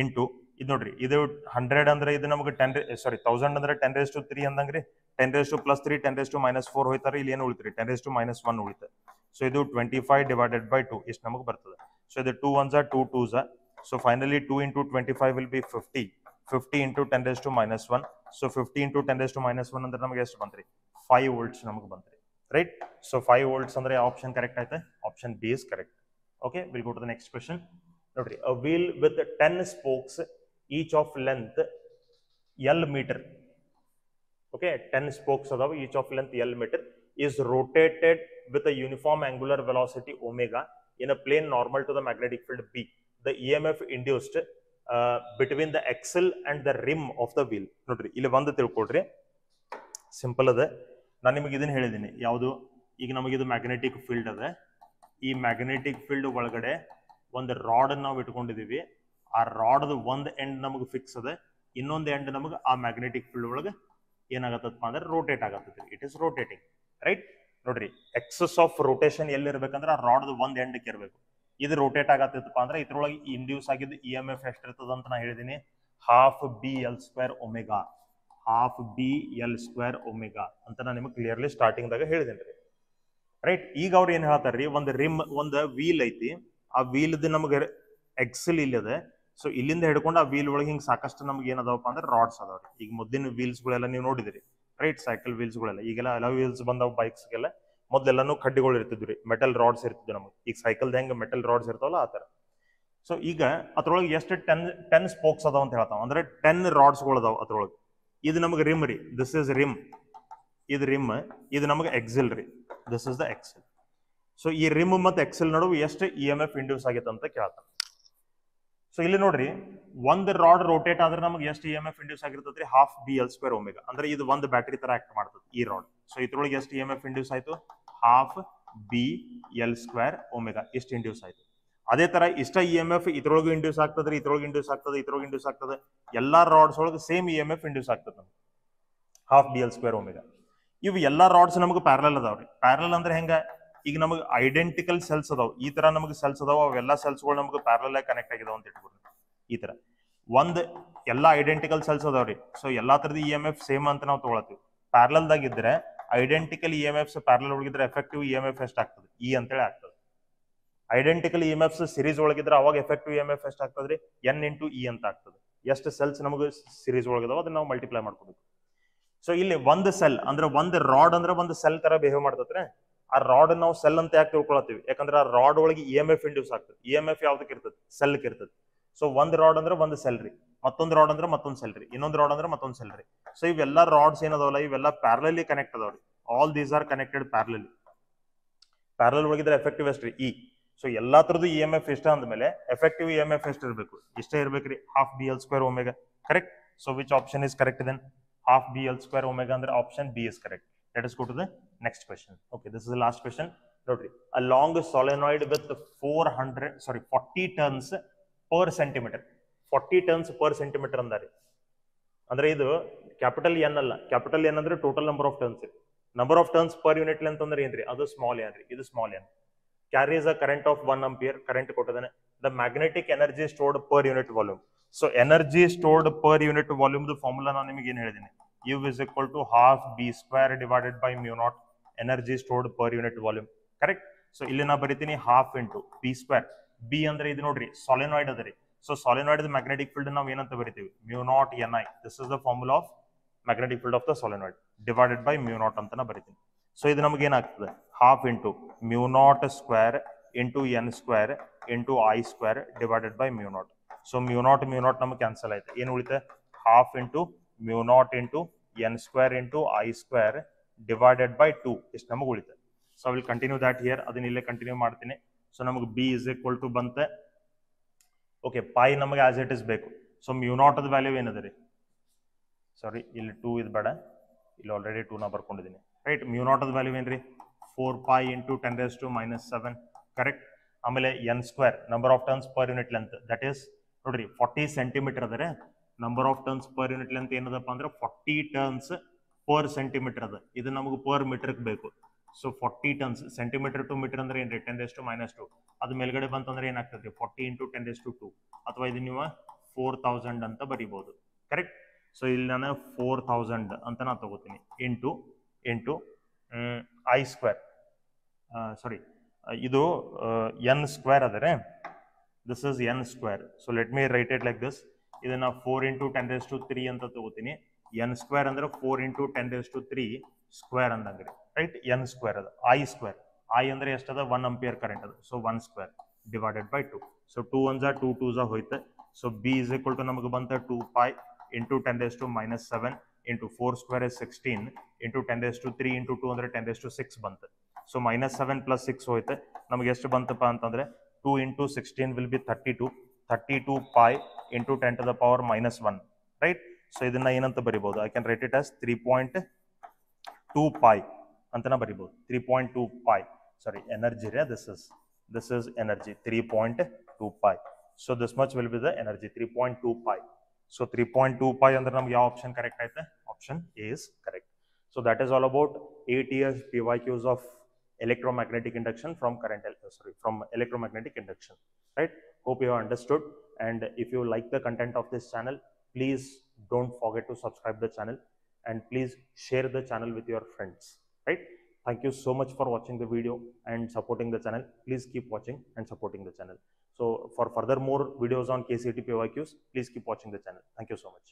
ಇಂಟು ಇದು ನೋಡ್ರಿ, ಇದು 100 ಅಂದ್ರೆ ಇದು ನಮಗೆ 1000 ಅಂದ್ರೆ 10⁻³ ಅಂದಂಗ್ರಿ. 10⁻+3 10⁻⁻⁴ ಹೋಯ್ತಾರೆ. ಇಲ್ಲಿ ಏನು ಉಳಿತ್ರಿ? 10⁻⁻1 ಉಳಿತದೆ. ಸೊ ಇದು 25 ಡಿವೈಡೆಡ್ ಬೈ 2 ಇಷ್ಟು ನಮಗೆ ಬರ್ತದೆ. ಸೊ ಇದು 2 1s are 2 2s are. So finally 2 into 25 will be 50. 50 into 10⁻⁻1. ಸೊ 50 ಇಂಟು 10⁻⁻1 ಅಂದ್ರೆ ನಮಗೆ ಎಷ್ಟು ಬಂತ್ರಿ? 5 volts ನಮಗೆ ಬಂತ್ರಿ, ರೈಟ್? ಸೊ 5 volts ಅಂದ್ರೆ ಆಪ್ಷನ್ ಕರೆಕ್ಟ್ ಆಯ್ತಾ? Option B is correct. Okay, will go to the next question. ನೋಡ್ರಿ, a wheel with 10 spokes each of length L meter. Okay, 10 spokes ಅದಾವ, each of length L meter is rotated with a uniform angular velocity omega in a plane normal to the magnetic field B. The EMF induced between the axle and the rim of the wheel. ನೋಡ್ರಿ, ಇಲ್ಲಿ ಒಂದು ತಿಳ್ಕೊಡ್ರಿ, simple ಅದ. ನಾನು ನಿಮಗೆ ಇದನ್ನ ಹೇಳಿದ್ದೀನಿ, ಯಾವುದು? ಈಗ ನಮಗೆ ಇದು ಮ್ಯಾಗ್ನೆಟಿಕ್ ಫೀಲ್ಡ್ ಅದ. ಈ ಮ್ಯಾಗ್ನೆಟಿಕ್ ಫೀಲ್ಡ್ ಒಳಗಡೆ ಒಂದು ರಾಡ್ ನಾವು ಇಟ್ಕೊಂಡಿದೀವಿ. ಆ ರಾಡ್ ಒಂದ್ ಎಂಡ್ ನಮಗೆ ಫಿಕ್ಸ್ ಅದ, ಇನ್ನೊಂದು ಎಂಡ್ ನಮಗೆ ಆ ಮ್ಯಾಗ್ನೆಟಿಕ್ ಫೀಲ್ಡ್ ಒಳಗೆ ಏನಾಗತ್ತಪ್ಪ ಅಂದ್ರೆ ರೋಟೇಟ್ ಆಗತ್ತೈತಿ. It is rotating, right? ನೋಡ್ರಿ, ಎಕ್ಸಸ್ ಆಫ್ ರೋಟೇಷನ್ ಎಲ್ಲಿ ಇರ್ಬೇಕಂದ್ರೆ ಆ ರಾಡ್ ಒಂದ್ ಎಂಡ್ಗೆ ಇರಬೇಕು. ಇದು ರೋಟೇಟ್ ಆಗತ್ತಪ್ಪ ಅಂದ್ರೆ ಇದ್ರೊಳಗೆ ಇಂಡ್ಯೂಸ್ ಆಗಿದ್ದು EMF ಎಷ್ಟಿರ್ತದ ಅಂತ ನಾ ಹೇಳಿದೀನಿ, half BL² omega. Half BL² omega ಅಂತ ನಾನು ನಿಮಗೆ ಕ್ಲಿಯರ್ಲಿ ಸ್ಟಾರ್ಟಿಂಗ್ ದಾಗ ಹೇಳಿದೇನೆ, ರೈಟ್? ಈಗ ಅವ್ರು ಏನ್ ಹೇಳ್ತಾರ್ರಿ, ಒಂದು ರಿಮ್, ಒಂದು ವೀಲ್ ಐತಿ. ಆ ವೀಲ್ ನಮಗೆ ಎಕ್ಸಲ್ ಇಲ್ಲದೆ. ಸೊ ಇಲ್ಲಿಂದ ಹಿಡ್ಕೊಂಡು ಆ ವೀಲ್ ಒಳಗೆ ಹಿಂಗೆ ಸಾಕಷ್ಟು ನಮ್ಗೆ ಏನದವಪ್ಪ ಅಂದ್ರೆ ರಾಡ್ಸ್ ಅದಾವ್ರಿ. ಈಗ ಮೊದಲಿನ ವೀಲ್ಸ್ ಗಳೆಲ್ಲ ನೀವು ನೋಡಿದಿರಿ, ರೈಟ್? ಸೈಕಲ್ ವೀಲ್ಸ್ ಗಳೆಲ್ಲ, ಈಗೆಲ್ಲ ಎಲ್ಲ ವೀಲ್ಸ್ ಬಂದವು ಬೈಕ್ಸ್ಗೆಲ್ಲ. ಮೊದಲೆಲ್ಲಾನು ಕಡ್ಡಿಗಳು ಇರ್ತಿದ್ವಿ, ಮೆಟಲ್ ರಾಡ್ಸ್ ಇರ್ತಿದ್ವಿ ನಮಗೆ. ಈಗ ಸೈಕಲ್ ಹೆಂಗೆ ಮೆಟಲ್ ರಾಡ್ಸ್ ಇರ್ತಾವಲ್ಲ ಆ ತರ. ಸೊ ಈಗ ಅದ್ರೊಳಗೆ ಎಷ್ಟು 10 ಸ್ಪೋಕ್ಸ್ ಅದಾವ ಅಂತ ಹೇಳ್ತಾವ, ಅಂದ್ರೆ 10 ರಾಡ್ಸ್ಗಳು ಅದಾವ ಅದ್ರೊಳಗೆ. ಇದು ನಮಗೆ ರಿಮ್ ರೀ, ದಿಸ್ ಇಸ್ ರಿಮ್. ಇದು ರಿಮ್, ಇದು ನಮಗೆ ಎಕ್ಸೆಲ್ ರೀ, ದಿಸ್ ಇಸ್ ದ ಎಕ್ಸೆಲ್. ಸೊ ಈ ರಿಮ್ ಮತ್ತು ಎಕ್ಸೆಲ್ ನಡುವೆ ಎಷ್ಟು EMF ಇಂಡ್ಯೂಸ್ ಆಗೈತೆ ಅಂತ ಕೇಳ್ತಾನೆ. ಸೊ ಇಲ್ಲಿ ನೋಡ್ರಿ, ಒಂದು ರಾಡ್ ರೋಟೇಟ್ ಆದ್ರೆ ನಮಗೆ ಎಷ್ಟು EMF ಇಂಡ್ಯೂಸ್ ಆಗಿರ್ತದ್ರಿ? Half BL² omega. ಅಂದ್ರೆ ಇದು ಒಂದು ಬ್ಯಾಟ್ರಿ ತರ ಆಕ್ಟ್ ಮಾಡ್ತದೆ ಈ ರಾಡ್. ಸೊ ಇದ್ರೊಳಗೆ ಎಷ್ಟು EMF ಇಂಡ್ಯೂಸ್ ಆಯ್ತು? ಹಾಫ್ BL² ಒಮೆಗಾ ಇಷ್ಟು ಇಂಡ್ಯೂಸ್ ಆಯ್ತು. ಅದೇ ತರ ಇಷ್ಟ EMF ಇದ್ರೊಳಗೂ ಇಂಡ್ಯೂಸ್ ಆಗ್ತದ್ರಿ, ಇದ್ರೊಳಗೆ ಇಂಡ್ಯೂಸ್ ಆಗ್ತದೆ, ಇದ್ರೊಳಗೆ ಇಂಡ್ಯೂಸ್ ಆಗ್ತದೆ. ಎಲ್ಲಾ ರಾಡ್ಸ್ ಒಳಗೆ ಸೇಮ್ EMF ಇಂಡ್ಯೂಸ್ ಆಗ್ತದೆ ನಮ್ಗೆ, ಹಾಫ್ BL² ಒಮೆಗಾ. ಇವು ಎಲ್ಲಾ ರಾಡ್ಸ್ ನಮಗೆ ಪ್ಯಾರಲಲ್ ಅದಾವ್ರಿ. ಪ್ಯಾರಲಲ್ ಅಂದ್ರೆ ಹೆಂಗ? ಈಗ ನಮಗೆ ಐಡೆಂಟಿಕಲ್ ಸೆಲ್ಸ್ ಅದಾವ, ಈ ತರ ನಮಗೆ ಸೆಲ್ಸ್ ಅದಾವ. ಅವೆಲ್ಲ ಸೆಲ್ಸ್ಗಳು ನಮಗೆ ಪ್ಯಾರಲಲ್ ಆಗಿ ಕನೆಕ್ಟ್ ಆಗಿದಾವ ಅಂತ ಇಟ್ಕೊಡ್ರಿ. ಈ ತರ ಒಂದ್ ಎಲ್ಲಾ ಐಡೆಂಟಿಕಲ್ ಸೆಲ್ಸ್ ಅದಾವ್ರಿ. ಸೊ ಎಲ್ಲಾ ತರದ EMF ಸೇಮ್ ಅಂತ ನಾವು ತಗೊಳತೀವಿ. ಪ್ಯಾರಲಲ್ ದಾಗ ಇದ್ರೆ ಐಡೆಂಟಿಕಲ್ EMFs ಪ್ಯಾರಲಲ್ ಒಳಗಿದ್ರೆ ಎಫೆಕ್ಟಿವ್ EMF ಎಷ್ಟು ಆಗ್ತದೆ? E ಅಂತೇಳಿ ಆಗ್ತದೆ. ಐಡೆಂಟಿಕಲ್ EMFs ಸಿರೀಸ್ ಒಳಗಿದ್ರೆ ಅವಾಗ ಎಫೆಕ್ಟಿವ್ EMF ಎಷ್ಟು ಆಗ್ತದ್ರಿ? N ಇಂಟು E ಅಂತ ಆಗ್ತದೆ. ಎಷ್ಟು ಸೆಲ್ಸ್ ನಮಗೆ ಸಿರೀಸ್ ಒಳಗಿದಾವ ಅದನ್ನ ನಾವು ಮಲ್ಟಿಪ್ಲೈ ಮಾಡ್ಕೋಬೇಕು. ಸೊ ಇಲ್ಲಿ ಒಂದು ಸೆಲ್ ಅಂದ್ರೆ ಒಂದು ರಾಡ್ ಅಂದ್ರೆ ಒಂದು ಸೆಲ್ ತರ ಬಿಹೇವ್ ಮಾಡ್ತದ್ರೆ. ಆ ರಾಡ್ ನಾವು ಸೆಲ್ ಅಂತ ಯಾಕೆ ತಿಳ್ಕೊಳತ್ತೀವಿ? ಯಾಕಂದ್ರೆ ಆ ರಾಡ್ ಒಳಗೆ EMF ಇಂಡ್ಯೂಸ್ ಆಗ್ತದೆ. EMF ಯಾವ್ದಕ್ಕೆ ಇರ್ತದೆ? ಸೆಲ್ಗೆ ಇರ್ತದೆ. ಸೊ ಒಂದ್ ರಾಡ್ ಅಂದ್ರೆ ಒಂದು ಸೆಲ್ ರೀ, ಮತ್ತೊಂದು ರಾಡ್ ಅಂದ್ರೆ ಮತ್ತೊಂದು ಸೆಲ್ ರೀ, ಇನ್ನೊಂದು ರಾಡ್ ಅಂದ್ರೆ ಮತ್ತೊಂದು ಸೆಲ್ ರೀ. ಸೊ ಇವೆಲ್ಲ ರಾಡ್ಸ್ ಏನದಾವಲ್ಲ, ಇವೆಲ್ಲ ಪ್ಯಾರಲಲಿ ಕನೆಕ್ಟ್ ಅದಾವ್ರಿ. All these are connected parallelly. Parallel ಒಳಗಿದ್ರೆ ಎಫೆಕ್ಟಿವ್ ಎಷ್ಟ್ರಿ ಇ. ಸೊ ಎಲ್ಲಾ ತರದ್ದು ಇ ಎಂ ಎಫ್ ಇಷ್ಟ ಅಂದ್ಮೇಲೆ ಎಫೆಕ್ಟಿವ್ ಇ ಎಂ ಎಫ್ ಎಷ್ಟು ಇರಬೇಕು, ಇಷ್ಟೇ ಇರ್ಬೇಕ್ರಿ, half B L square omega. Correct. So which option is correct then? Half B L square omega ಅಂದ್ರೆ option B is correct. Let us go to the next question. Okay, this is the last question. ನೋಡ್ರಿ, a long solenoid with 40 turns per centimeter. 40 turns per centimeter ಅಂದಾರಿ. ಅಂದ್ರೆ ಇದು capital N ಅಲ್ಲ, capital N ಅಂದ್ರೆ total number of turns. Number of turns per unit length ಅಂದ್ರೆ ಏನ್ರಿ, ಅದು small N ರೀ, ಇದು small N. Carries a current of 1 ampere, current ಕೊಟ್ಟಿದ್ದಾನೆ. The magnetic energy stored per unit volume. So energy stored per unit volume formula ನಾನು ನಿಮಗೆ ಏನ್ ಹೇಳಿದ್ದೀನಿ, U is equal to half b square divided by mu naught energy stored per unit volume. Correct. So ಇಲ್ಲಿ ನಾ ಬರಿತೀನಿ half into b square. b ಅಂದ್ರೆ ಇದು ನೋಡ್ರಿ solenoid ಅದರಿ. ಸೊ solenoid magnetic field ನಾವು ಏನಂತ ಬರಿತೀವಿ, mu naught ni. This is the formula of magnetic field of the solenoid divided by mu naught ಅಂತ ನಾ ಬರಿತೀನಿ. ಸೊ ಇದು ನಮಗೆ ಏನಾಗ್ತದೆ, half into mu naught square into n square into I square divided by mu naught. So mu naught ನಮಗೆ cancel ಆಯ್ತು. ಏನು ಉಳಿತೆ, half into mu naught into n square into I square divided by 2 ಇಷ್ಟು ನಮಗೆ ಉಳಿತೆ. So I will continue that here, ಅದನ್ನ ಇಲ್ಲೇ continue ಮಾಡ್ತೀನಿ. So ನಮಗೆ ಬಿ ಇಸ್ ಈಕ್ವಲ್ ಟು ಬಂತೆ. ಓಕೆ, ಪೈ ನಮಗೆ ಆಸ್ ಇಟ್ ಇಸ್ ಬೇಕು. ಸೊ ಮ್ಯೂ ನಾಟ್ ಅದ ವ್ಯಾಲ್ಯೂ ಏನದ ರೀ, ಸಾರಿ ಇಲ್ಲಿ 2 ಇದು ಬೇಡ, ಇಲ್ಲಿ ಆಲ್ರೆಡಿ 2 ನಾ ಬರ್ಕೊಂಡಿದ್ದೀನಿ. ರೈಟ್, ಮ್ಯೂ ನಾಟ್ ಅದ ವ್ಯಾಲ್ಯೂ ಏನ್ರಿ, 4 pi into 10⁻⁻⁷. ಕರೆಕ್ಟ್. ಆಮೇಲೆ n square number of turns per unit length, that is ನೋಡ್ರಿ 40 ಸೆಂಟಿಮೀಟರ್ ಅದರೆ number of turns per unit length ಏನದಪ್ಪ ಅಂದ್ರೆ 40 ಟರ್ನ್ಸ್ ಪರ್ ಸೆಂಟಿಮೀಟರ್ ಅದ. ಇದು ನಮಗೆ ಪರ್ ಮೀಟರ್ಗೆ ಬೇಕು. So 40 turns, centimetre to metre ಅಂದ್ರೆ ಏನ್ರಿ 10⁻². ಅದು ಮೇಲ್ಗಡೆ ಬಂತಂದ್ರೆ ಏನಾಗ್ತದೆ 40 into 10⁻², ಅಥವಾ ಇದು ನೀವು 4000 ಅಂತ ಬರಿಬಹುದು. ಕರೆಕ್ಟ್. ಸೊ ಇಲ್ಲಿ ನಾನು 4000 ಅಂತ ನಾ ತಗೋತೀನಿ, ಇಂಟು ಐ ಸ್ಕ್ವೇರ್, ಸಾರಿ ಇದು n ಸ್ಕ್ವೇರ್ ಆದರೆ, this is n square. So let me right it like this. ಇದನ್ನ 4 into 10⁻³ ಅಂತ ತಗೋತೀನಿ. n ಸ್ಕ್ವೇರ್ ಅಂದ್ರೆ 4 into 10⁻³ ಸ್ಕ್ವೇರ್ ಅಂದಂಗ್ರಿ. ರೈಟ್, n ಸ್ಕ್ವೇರ್ ಅದ. ಐ ಸ್ಕ್ವೇರ್, ಐ ಅಂದ್ರೆ ಎಷ್ಟದ 1 ಆಂಪಿಯರ್ ಕರೆಂಟ್ ಅದ. So 1 square divided by 2. So 2 1 2 2 ಹೋಯ್ತು. So B is equal to ನಮಗೆ ಬಂತ 2 pi into 10⁻⁷ into 4 square is 16 into 10⁻³ into 2 ಅಂದ್ರೆ 10⁻⁶ ಬಂತು. ಸೊ -7 + 6 ಹೋಯ್ತು. ನಮಗೆ ಎಷ್ಟು ಬಂತಪ್ಪ ಅಂತಂದ್ರೆ 2 into 16 will be 32 pi into 10⁻⁻1. Right. So ಇದನ್ನ ಏನಂತ ಬರಿಬಹುದು, I can write it as 3.2 pi ಅಂತ ಬರಿಬಹುದು. 3.2 pi, ಸಾರಿ ಎನರ್ಜಿ ರೇ, this is energy 3.2 pi. So this much will be the energy 3.2 pi. So 3.2 pi ಅಂದ್ರೆ ನಮ್ಗೆ ಯಾವ ಆಪ್ಷನ್ ಕರೆಕ್ಟ್ ಆಯ್ತು, option A is correct. So that is all about 8 years PYQs of electromagnetic induction from electromagnetic induction. Right. Hope you have understood, and if you like the content of this channel, please don't forget to subscribe the channel, and please share the channel with your friends. Right. Thank you so much for watching the video and supporting the channel. Please keep watching and supporting the channel. So for further more videos on KCET PYQs, please keep watching the channel. Thank you so much.